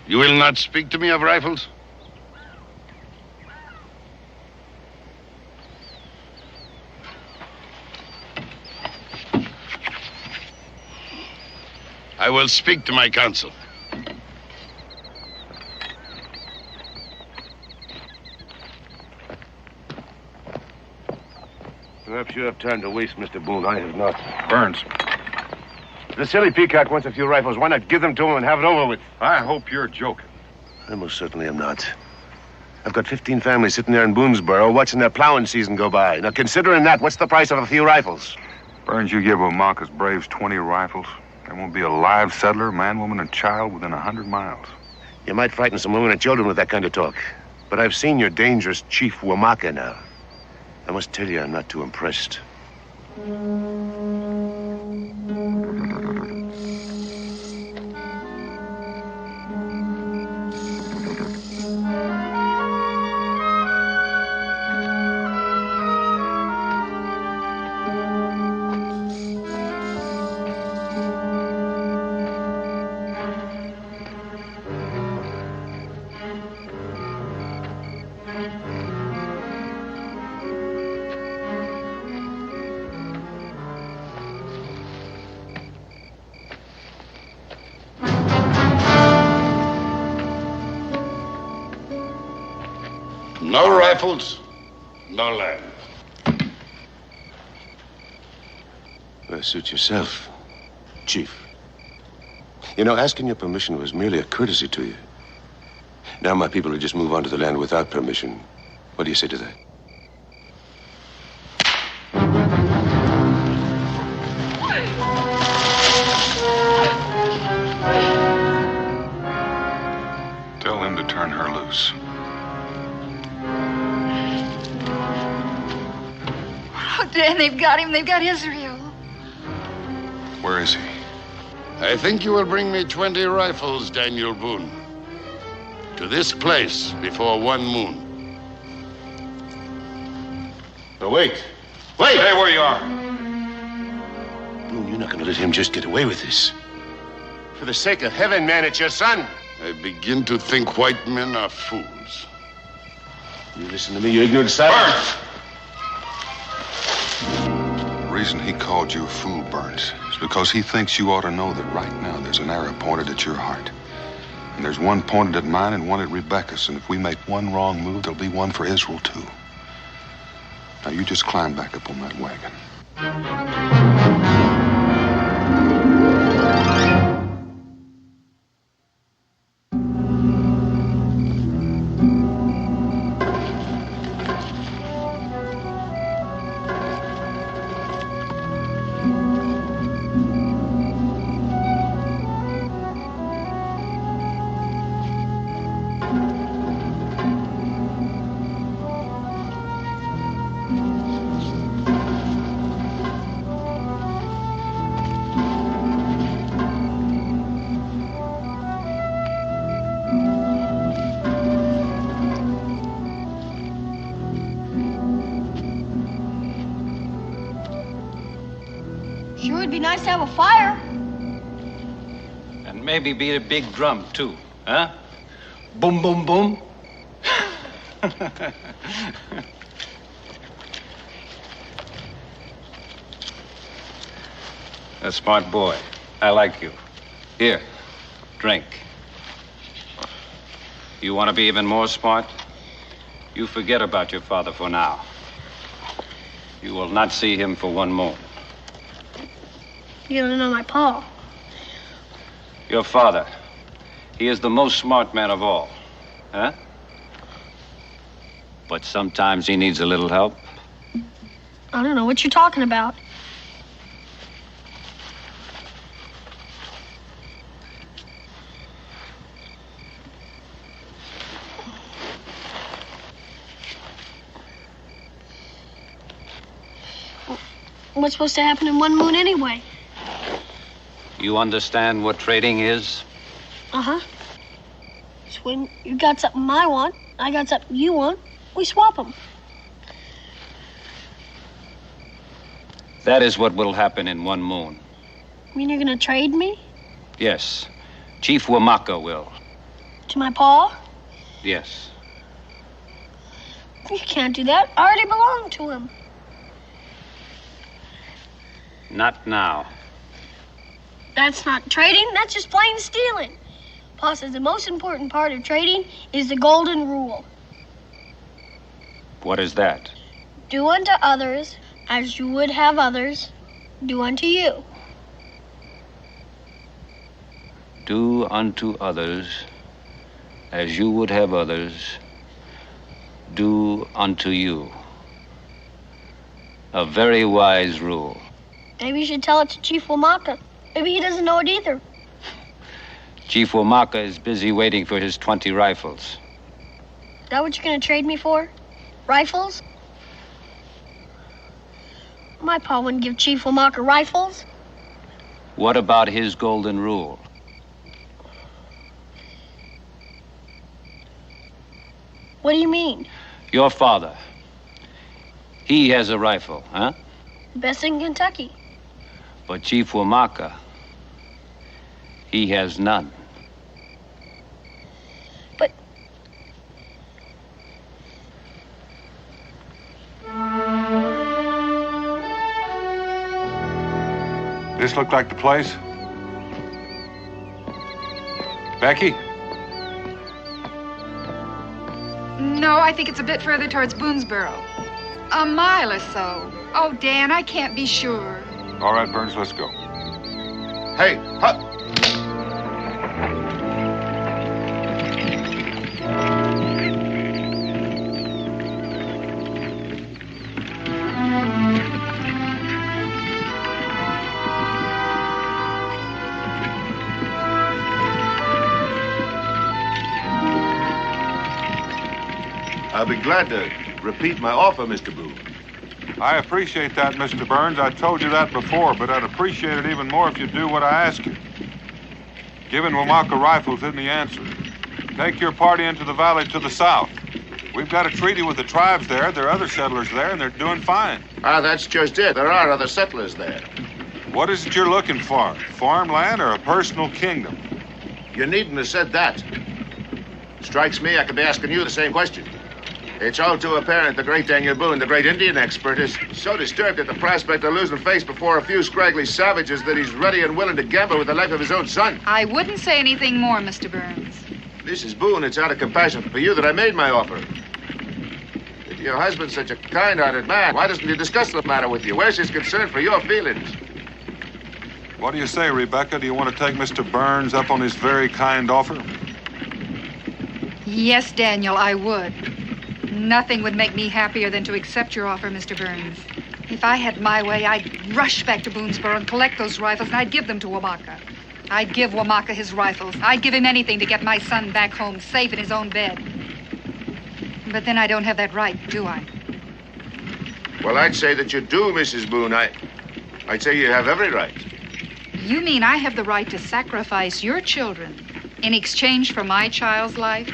You will not speak to me of rifles? I will speak to my council. Perhaps you have time to waste, Mr. Boone. I have not. Burns. The silly peacock wants a few rifles. Why not give them to him and have it over with? I hope you're joking. I most certainly am not. I've got 15 families sitting there in Boonesboro watching their plowing season go by. Now, considering that, what's the price of a few rifles? Burns, you give Waka's braves 20 rifles, there won't be a live settler, man, woman, and child within 100 miles. You might frighten some women and children with that kind of talk. But I've seen your dangerous Chief Waka now. I must tell you, I'm not too impressed. No rifles, no land. Well, suit yourself, Chief. You know, asking your permission was merely a courtesy to you. Now my people will just move onto the land without permission. What do you say to that? Tell them to turn her loose. Oh, Dan, they've got him. They've got Israel. Where is he? I think you will bring me 20 rifles, Daniel Boone. To this place before one moon. Now, wait. Wait! Stay where you are. Boone, you're not going to let him just get away with this. For the sake of heaven, man, it's your son. I begin to think white men are fools. You listen to me, you ignorant savage. The reason he called you a fool, Burns, is because he thinks you ought to know that right now there's an arrow pointed at your heart. And there's one pointed at mine and one at Rebecca's. And if we make one wrong move, there'll be one for Israel, too. Now, you just climb back up on that wagon. Sure would be nice to have a fire. And maybe beat a big drum, too, huh? Boom, boom, boom. A smart boy. I like you. Here, Drink. You want to be even more smart? You forget about your father for now. You will not see him for 1 moon. You don't know my pa. Your father. He is the most smart man of all. Huh? But sometimes he needs a little help. I don't know what you're talking about. What's supposed to happen in 1 moon anyway? You understand what trading is? Uh-huh. It's when you got something I want, I got something you want, we swap them. That is what will happen in 1 moon. You mean you're gonna trade me? Yes. Chief Waka will. To my pa? Yes. You can't do that. I already belong to him. Not now. That's not trading, that's just plain stealing. Pa says the most important part of trading is the golden rule. What is that? Do unto others as you would have others do unto you. Do unto others as you would have others do unto you. A very wise rule. Maybe you should tell it to Chief Waka. Maybe he doesn't know it either. Chief Waka is busy waiting for his 20 rifles. Is that what you're gonna trade me for? Rifles? My pa wouldn't give Chief Waka rifles. What about his golden rule? What do you mean? Your father. He has a rifle, huh? The best in Kentucky. But Chief Waka, he has none. But... This look like the place? Becky? No, I think it's a bit further towards Boonesboro. A mile or so. Oh, Dan, I can't be sure. All right, Burns, let's go. Hey, hut! I'll be glad to repeat my offer, Mr. Boone. I appreciate that, Mr. Burns. I told you that before, but I'd appreciate it even more if you'd do what I ask you. Giving Waka rifles isn't the answer. Take your party into the valley to the south. We've got a treaty with the tribes there. There are other settlers there, and they're doing fine. Ah, that's just it. There are other settlers there. What is it you're looking for? Farmland or a personal kingdom? You needn't have said that. Strikes me I could be asking you the same question. It's all too apparent the great Daniel Boone, the great Indian expert, is so disturbed at the prospect of losing face before a few scraggly savages that he's ready and willing to gamble with the life of his own son. I wouldn't say anything more, Mr. Burns. Mrs. Boone, it's out of compassion for you that I made my offer. If your husband's such a kind-hearted man, why doesn't he discuss the matter with you? Where's his concern for your feelings? What do you say, Rebecca? Do you want to take Mr. Burns up on his very kind offer? Yes, Daniel, I would. Nothing would make me happier than to accept your offer, Mr. Burns. If I had my way, I'd rush back to Boonesboro and collect those rifles, and I'd give them to Waka. I'd give Waka his rifles. I'd give him anything to get my son back home, safe in his own bed. But then I don't have that right, do I? Well, I'd say that you do, Mrs. Boone. I'd say you have every right. You mean I have the right to sacrifice your children in exchange for my child's life?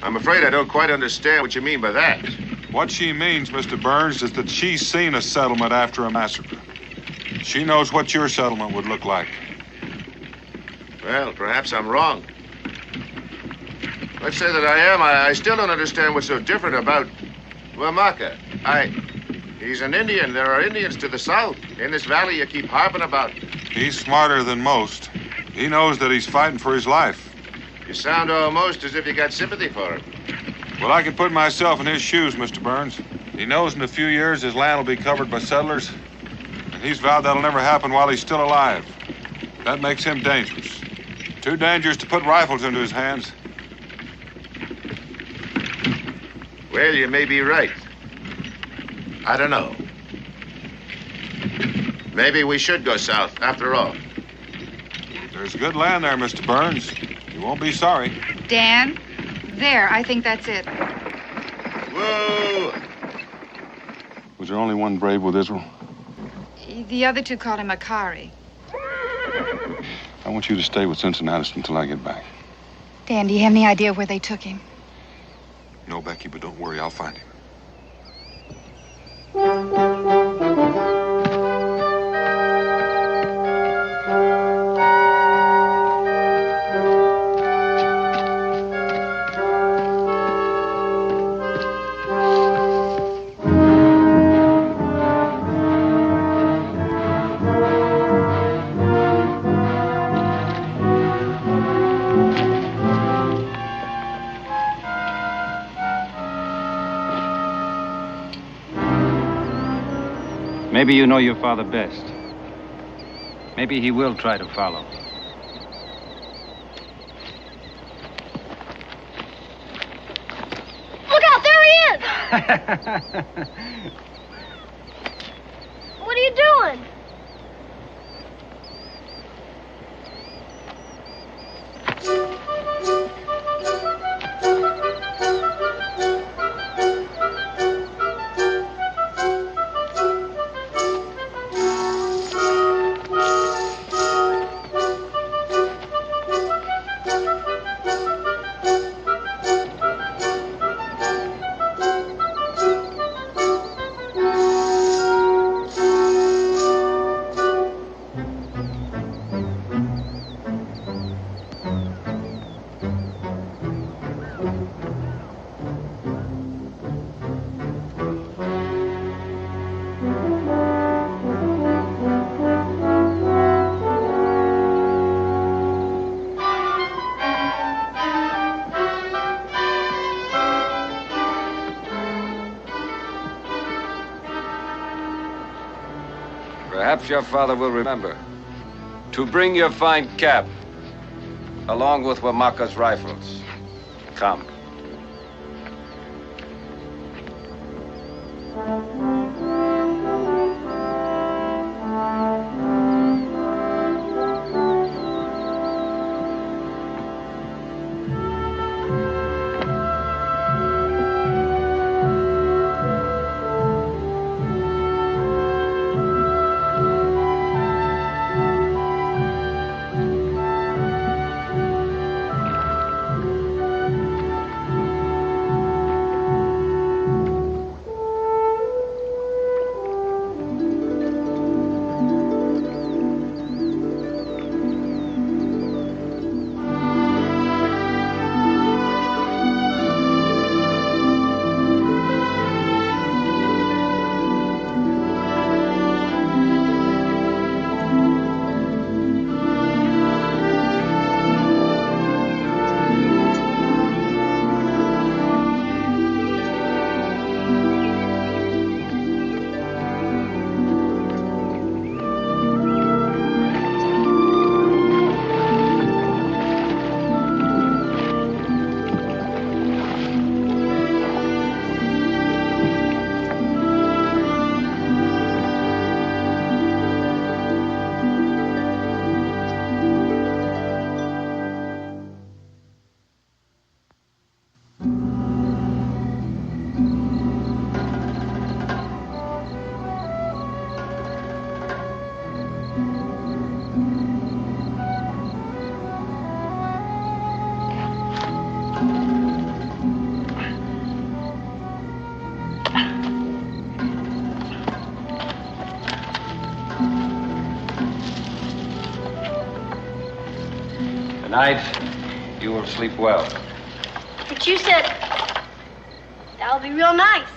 I'm afraid I don't quite understand what you mean by that. What she means, Mr. Burns, is that she's seen a settlement after a massacre. She knows what your settlement would look like. Well, perhaps I'm wrong. Let's say that I am. I still don't understand what's so different about Waka. He's an Indian. There are Indians to the south. In this valley you keep harping about. He's smarter than most. He knows that he's fighting for his life. You sound almost as if you got sympathy for him. Well, I can put myself in his shoes, Mr. Burns. He knows in a few years his land will be covered by settlers, and he's vowed that'll never happen while he's still alive. That makes him dangerous. Too dangerous to put rifles into his hands. Well, you may be right. I don't know. Maybe we should go south, after all. There's good land there, Mr. Burns. You won't be sorry. Dan, there, I think that's it. Whoa! Was there only one brave with Israel? The other two called him Akari. I want you to stay with Cincinnatus until I get back. Dan, do you have any idea where they took him? No, Becky, but don't worry, I'll find him. Maybe you know your father best. Maybe he will try to follow. Look out, there he is! What are you doing? Perhaps your father will remember to bring your fine cap along with Wamaka's rifles. Come. Tonight, you will sleep well. But you said that'll be real nice.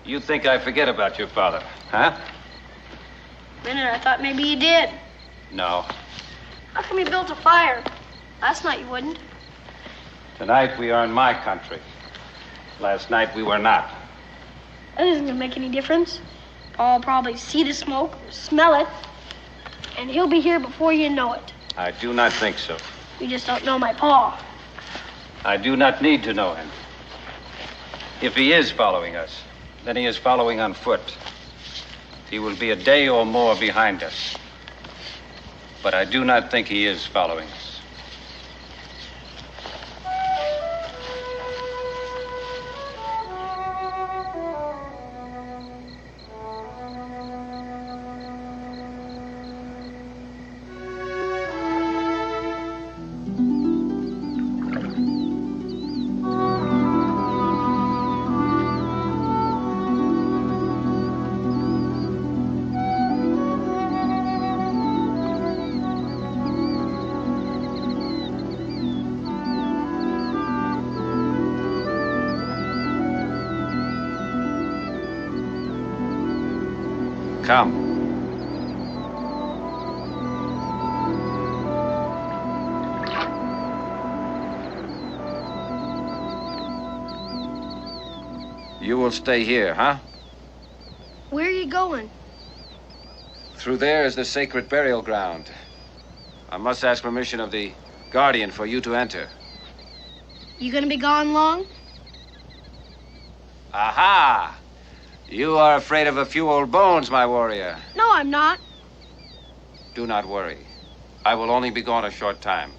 You think I forget about your father, huh? A minute, I thought maybe you did. No. How come you built a fire? Last night you wouldn't. Tonight we are in my country. Last night we were not. That isn't gonna make any difference. Paul will probably see the smoke or smell it, and he'll be here before you know it. I do not think so. You just don't know my Pa. I do not need to know him. If he is following us, then he is following on foot. He will be a day or more behind us. But I do not think he is following us. Come. You will stay here, huh? Where are you going? Through there is the sacred burial ground. I must ask permission of the guardian for you to enter. You gonna be gone long? Aha! You are afraid of a few old bones, my warrior. No, I'm not. Do not worry. I will only be gone a short time.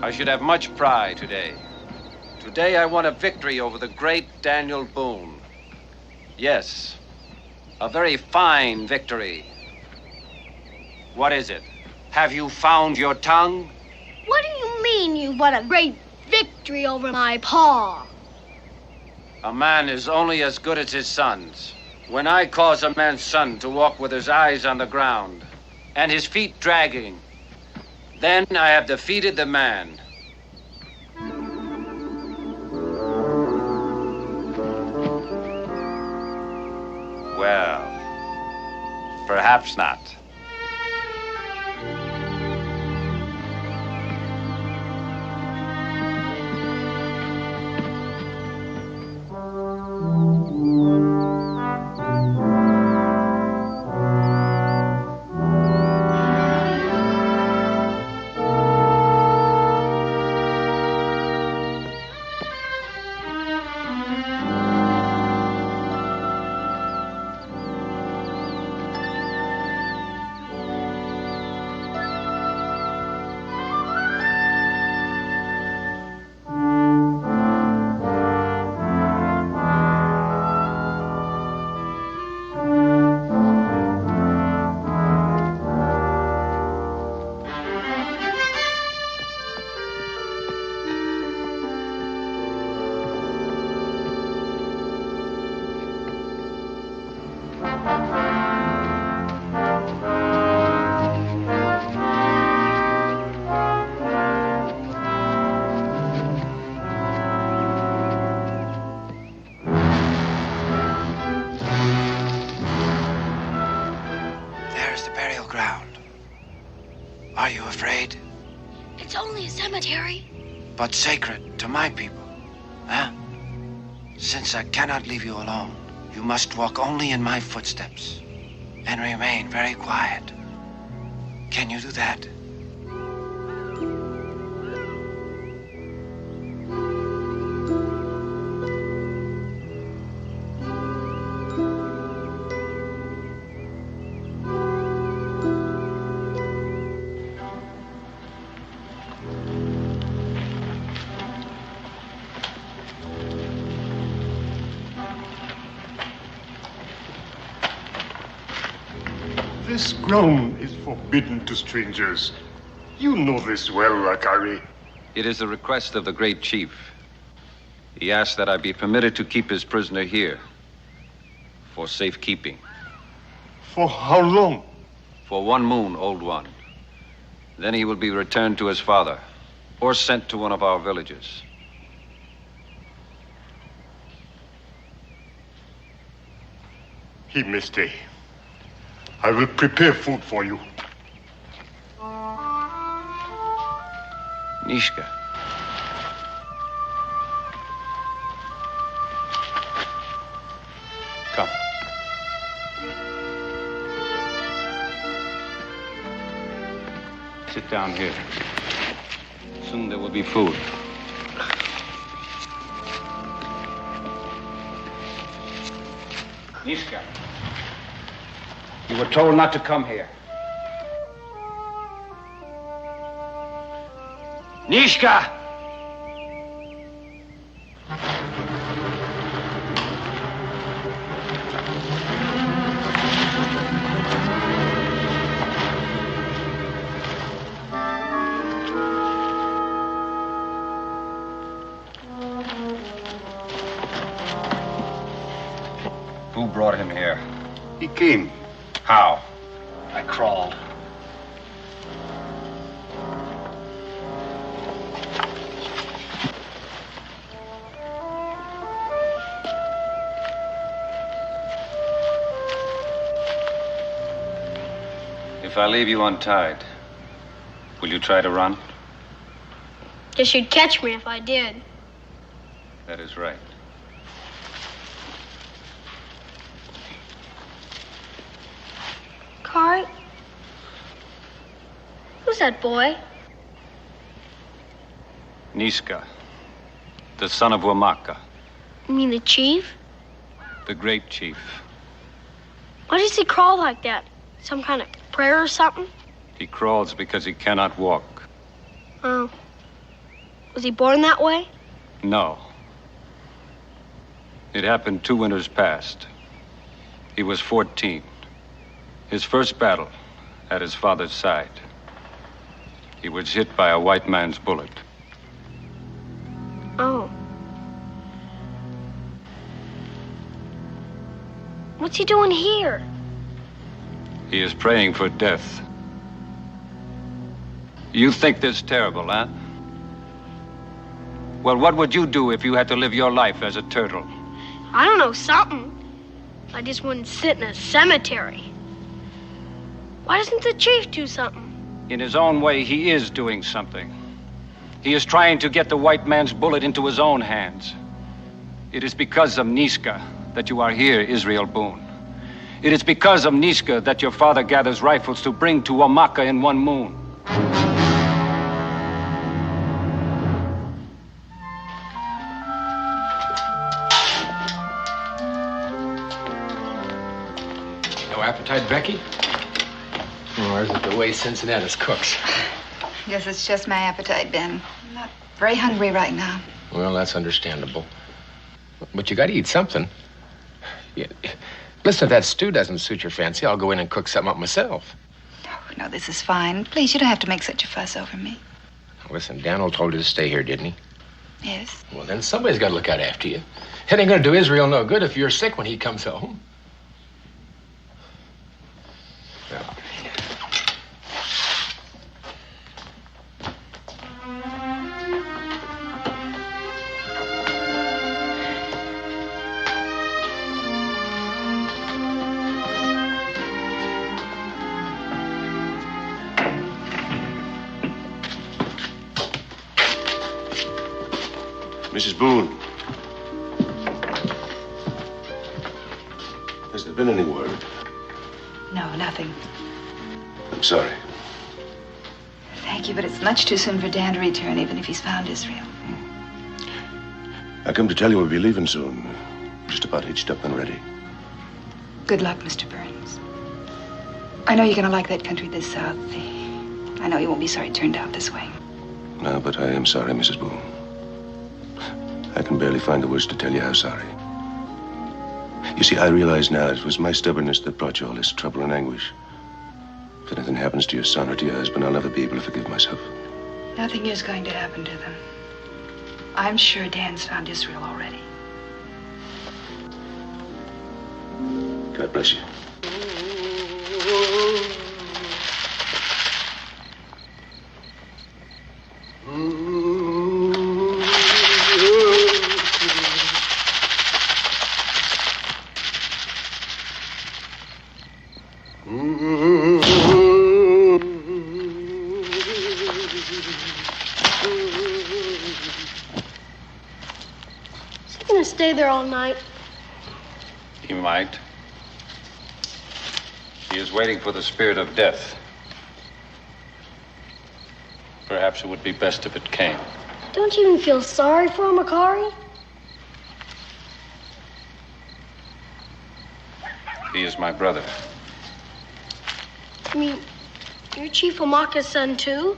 I should have much pride today. Today I won a victory over the great Daniel Boone. Yes, a very fine victory. What is it? Have you found your tongue? What do you mean you won a great victory over my Pa? A man is only as good as his sons. When I cause a man's son to walk with his eyes on the ground and his feet dragging, then I have defeated the man. Well, perhaps not. Are you afraid? It's only a cemetery. But sacred to my people, huh? Since I cannot leave you alone, you must walk only in my footsteps and remain very quiet. Can you do that? This ground is forbidden to strangers. You know this well, Akari. It is the request of the great chief. He asked that I be permitted to keep his prisoner here for safekeeping. For how long? For 1 moon, old one. Then he will be returned to his father or sent to one of our villages. He may stay. I will prepare food for you. Nishka. Come. Sit down here. Soon there will be food. Nishka. You were told not to come here. Nishka! Who brought him here? He came. How? I crawled. If I leave you untied, will you try to run? Guess you'd catch me if I did. That is right. Kari? Who's that boy? Niska, the son of Waka, You mean the chief? the great chief. Why does he crawl like that? Some kind of prayer or something? He crawls because he cannot walk. Oh. Was he born that way? No. It happened 2 winters past. He was 14. His first battle at his father's side. He was hit by a white man's bullet. Oh. What's he doing here? He is praying for death. You think this terrible, huh? Well, what would you do if you had to live your life as a turtle? I don't know, something. I just wouldn't sit in a cemetery. Why doesn't the chief do something? In his own way, he is doing something. He is trying to get the white man's bullet into his own hands. It is because of Niska that you are here, Israel Boone. It is because of Niska that your father gathers rifles to bring to Waka in one moon. No appetite, Becky? Or is it the way Cincinnati's cooks? Yes, it's just my appetite, Ben. I'm not very hungry right now. Well, that's understandable. But you gotta eat something. Listen, if that stew doesn't suit your fancy, I'll go in and cook something up myself. Oh, no, this is fine. Please, you don't have to make such a fuss over me. Listen, Daniel told you to stay here, didn't he? Yes. Well, then somebody's got to look out after you. It ain't gonna do Israel no good if you're sick when he comes home. Now, Mrs. Boone. Has there been any word? No, nothing. I'm sorry. Thank you, but it's much too soon for Dan to return, even if he's found Israel. I come to tell you we'll be leaving soon. Just about hitched up and ready. Good luck, Mr. Burns. I know you're going to like that country this south. I know you won't be sorry it turned out this way. No, but I am sorry, Mrs. Boone. I can barely find the words to tell you how sorry. You see, I realize now it was my stubbornness that brought you all this trouble and anguish. If anything happens to your son or to your husband, I'll never be able to forgive myself. Nothing is going to happen to them. I'm sure Dan's found Israel already. God bless you. Stay there all night. He might. He is waiting for the spirit of death. Perhaps it would be best if it came. Don't you even feel sorry for him, Akari? He is my brother. I mean, you're Chief Amaka's son, too?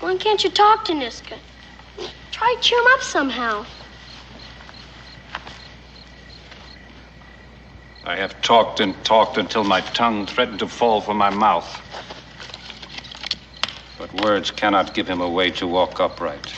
Why can't you talk to Niska? Try to cheer him up somehow. I have talked and talked until my tongue threatened to fall from my mouth. But words cannot give him a way to walk upright.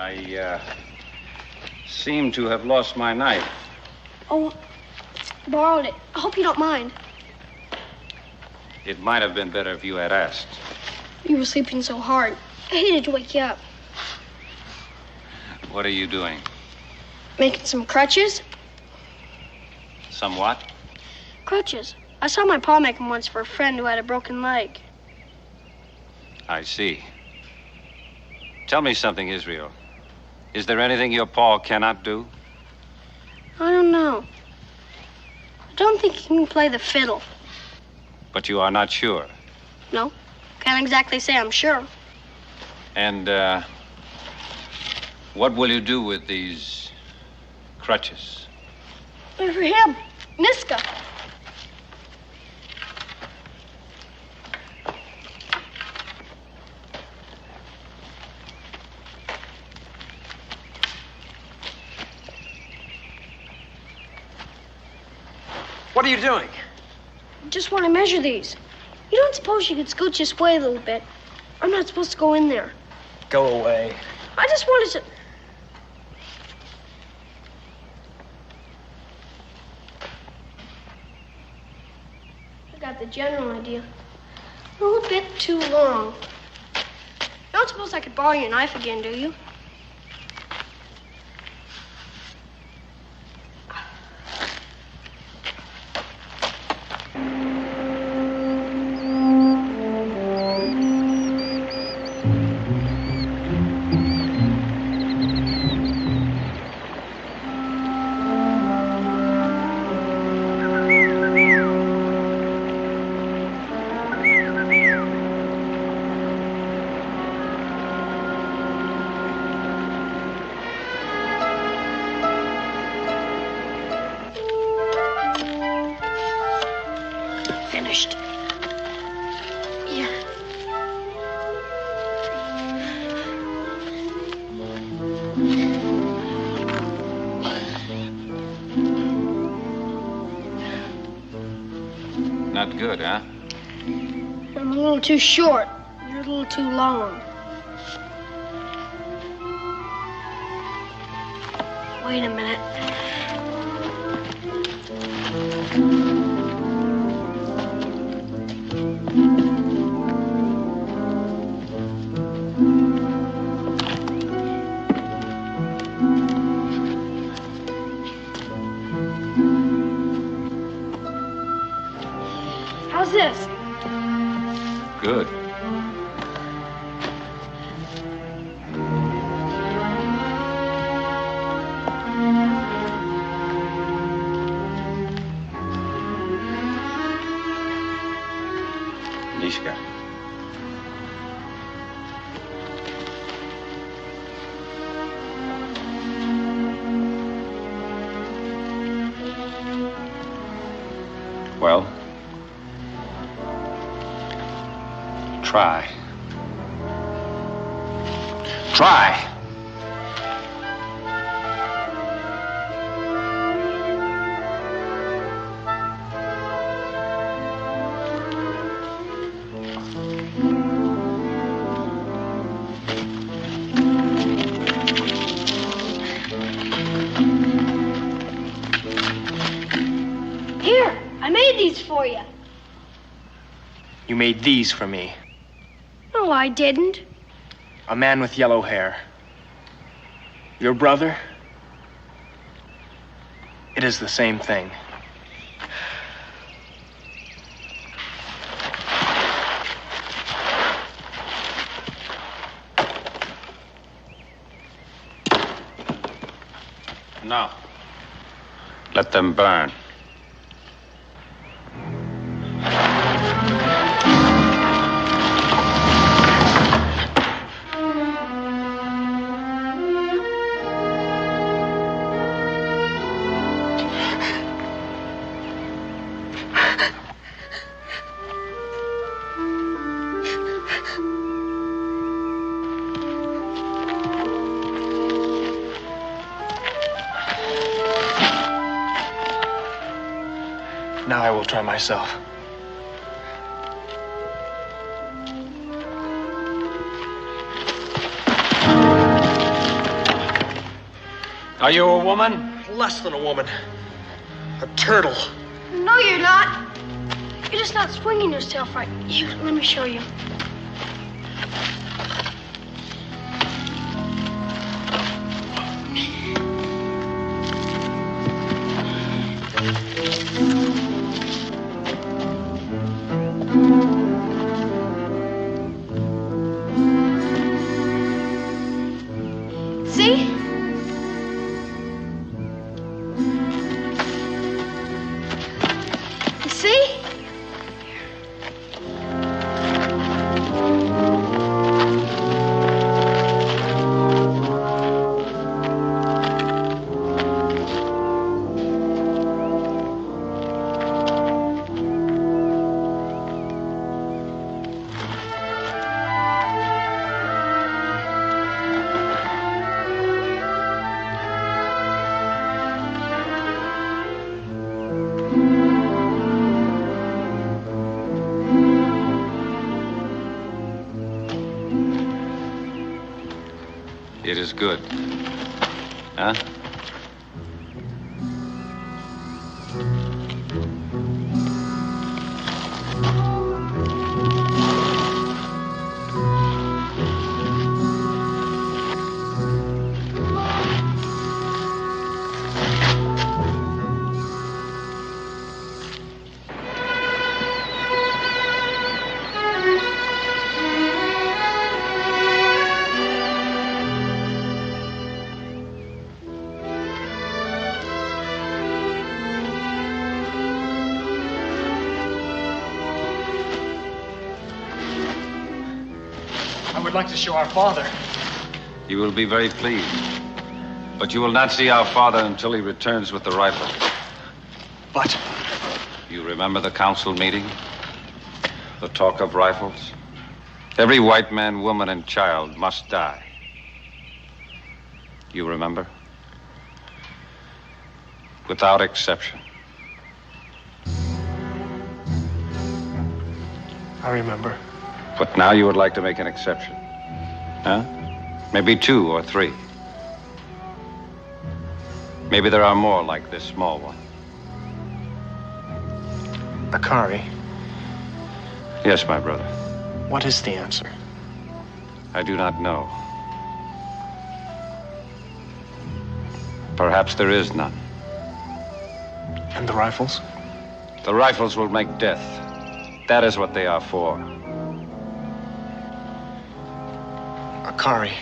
I seem to have lost my knife. Oh, borrowed it. I hope you don't mind. It might have been better if you had asked. You were sleeping so hard. I hated to wake you up. What are you doing? Making some crutches? Somewhat? Crutches. I saw my pa make them once for a friend who had a broken leg. I see. Tell me something, Israel. Is there anything your pa cannot do? I don't know. I don't think he can play the fiddle. But you are not sure. No, can't exactly say I'm sure. And, what will you do with these crutches? They're for him, Niska. What are you doing? Just want to measure these. You don't suppose you could scooch this way a little bit? I'm not supposed to go in there. Go away. I just wanted to... I got the general idea. A little bit too long. You don't suppose I could borrow your knife again, do you? Finished. Here. Not good, huh? I'm a little too short. You're a little too long. Wait a minute. How's this? Good. Nishka. Well? Try. Try. Here, I made these for you. You made these for me. No, I didn't. A man with yellow hair. Your brother? It is the same thing. No. Let them burn. Now I will try myself. Are you a woman? Less than a woman. A turtle. No, you're not. You're just not swinging yourself right. Here, let me show you. See? You see? It is good. Huh? I would like to show our father. You will be very pleased. But you will not see our father until he returns with the rifle. But you remember the council meeting? The talk of rifles? Every white man, woman, and child must die. You remember? Without exception. I remember. But now you would like to make an exception. Huh? Maybe 2 or 3. Maybe there are more like this small one. Akari, Yes, my brother. what is the answer? I do not know. Perhaps there is none. And the rifles? The rifles will make death. That is what they are for. Akari,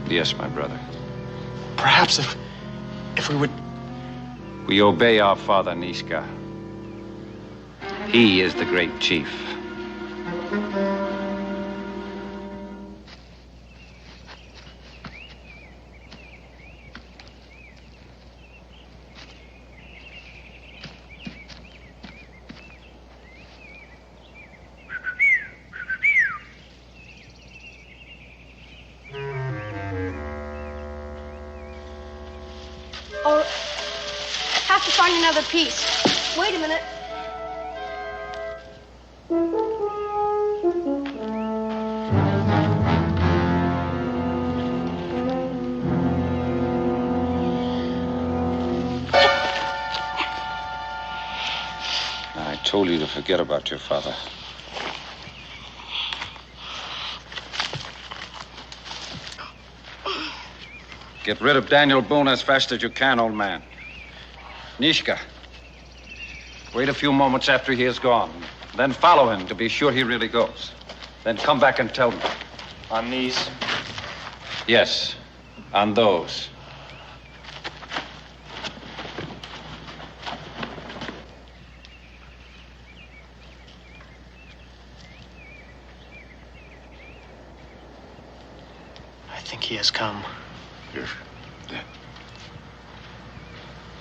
Yes, my brother. perhaps if we would... We obey our father, Niska. He is the great chief. Or have to find another piece. Wait a minute. I told you to forget about your father. Get rid of Daniel Boone as fast as you can, old man. Nishka, wait a few moments after he is gone. Then follow him to be sure he really goes. Then come back and tell me. On these? Yes, on those. I think he has come. Yes.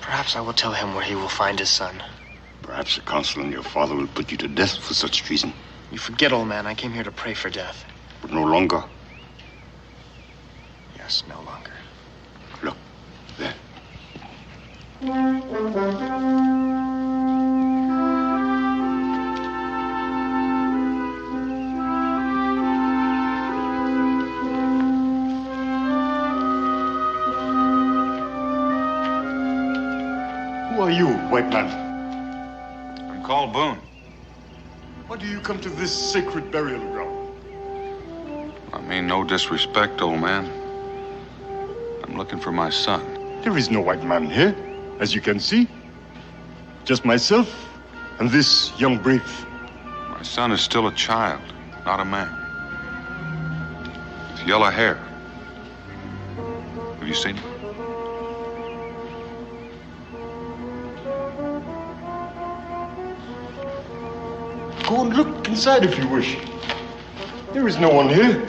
Perhaps I will tell him where he will find his son. Perhaps the council and your father will put you to death for such treason. You forget, old man, I came here to pray for death. But no longer. Yes, no longer. Look, there. Who are you, white man? I'm called Boone. Why do you come to this sacred burial ground? I mean no disrespect, old man. I'm looking for my son. There is no white man here, as you can see. Just myself and this young brave. My son is still a child, not a man. With yellow hair. Have you seen him? Go and look inside if you wish. There is no one here.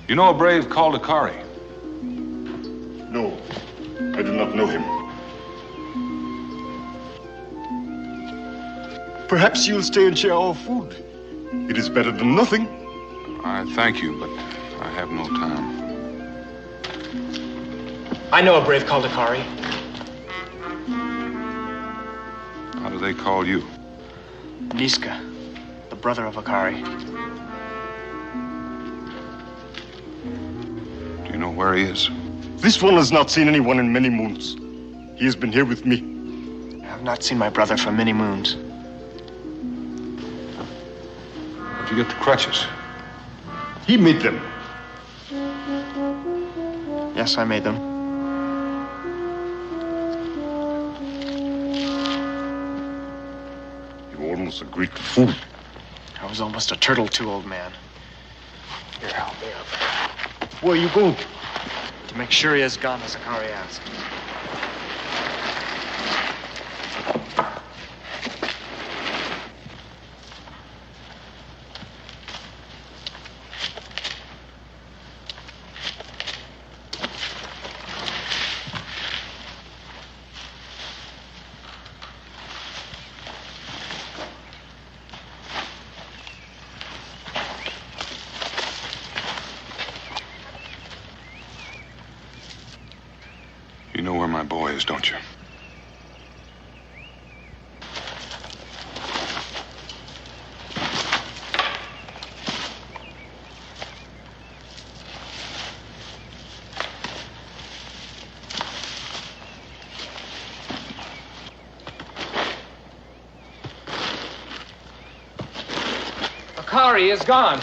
You know a brave called Akari? No, I do not know him. Perhaps you'll stay and share our food. It is better than nothing. I thank you, but I have no time. I know a brave called Akari. How do they call you? Niska, the brother of Akari. Do you know where he is? This one has not seen anyone in many moons. He has been here with me. I have not seen my brother for many moons. Where'd you get the crutches? He made them. Yes, I made them. You were almost a great fool. I was almost a turtle too, old man. Here, help me up. Where are you going? To make sure he has gone as Akari asked. You know where my boy is, don't you? Akari is gone.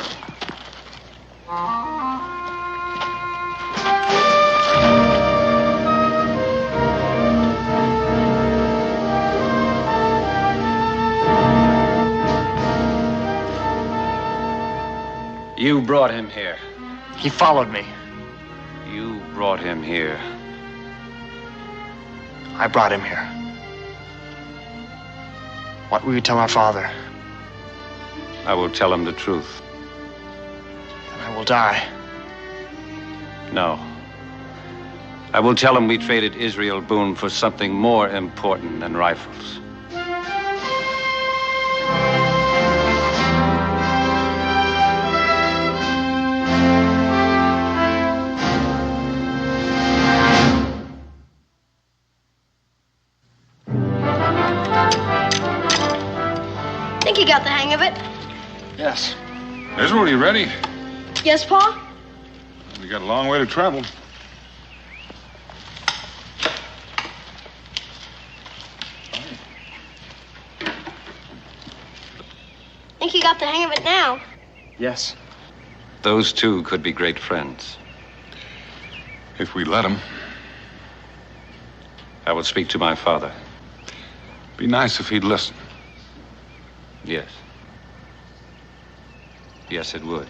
You brought him here. He followed me. You brought him here. I brought him here. What will you tell our father? I will tell him the truth. Then I will die. No. I will tell him we traded Israel Boone for something more important than rifles. Think you got the hang of it? Yes. Israel, you ready? Yes, Pa? We got a long way to travel. Think you got the hang of it now? Yes. Those two could be great friends. If we let them. I will speak to my father. Be nice if he'd listen. Yes. Yes, it would.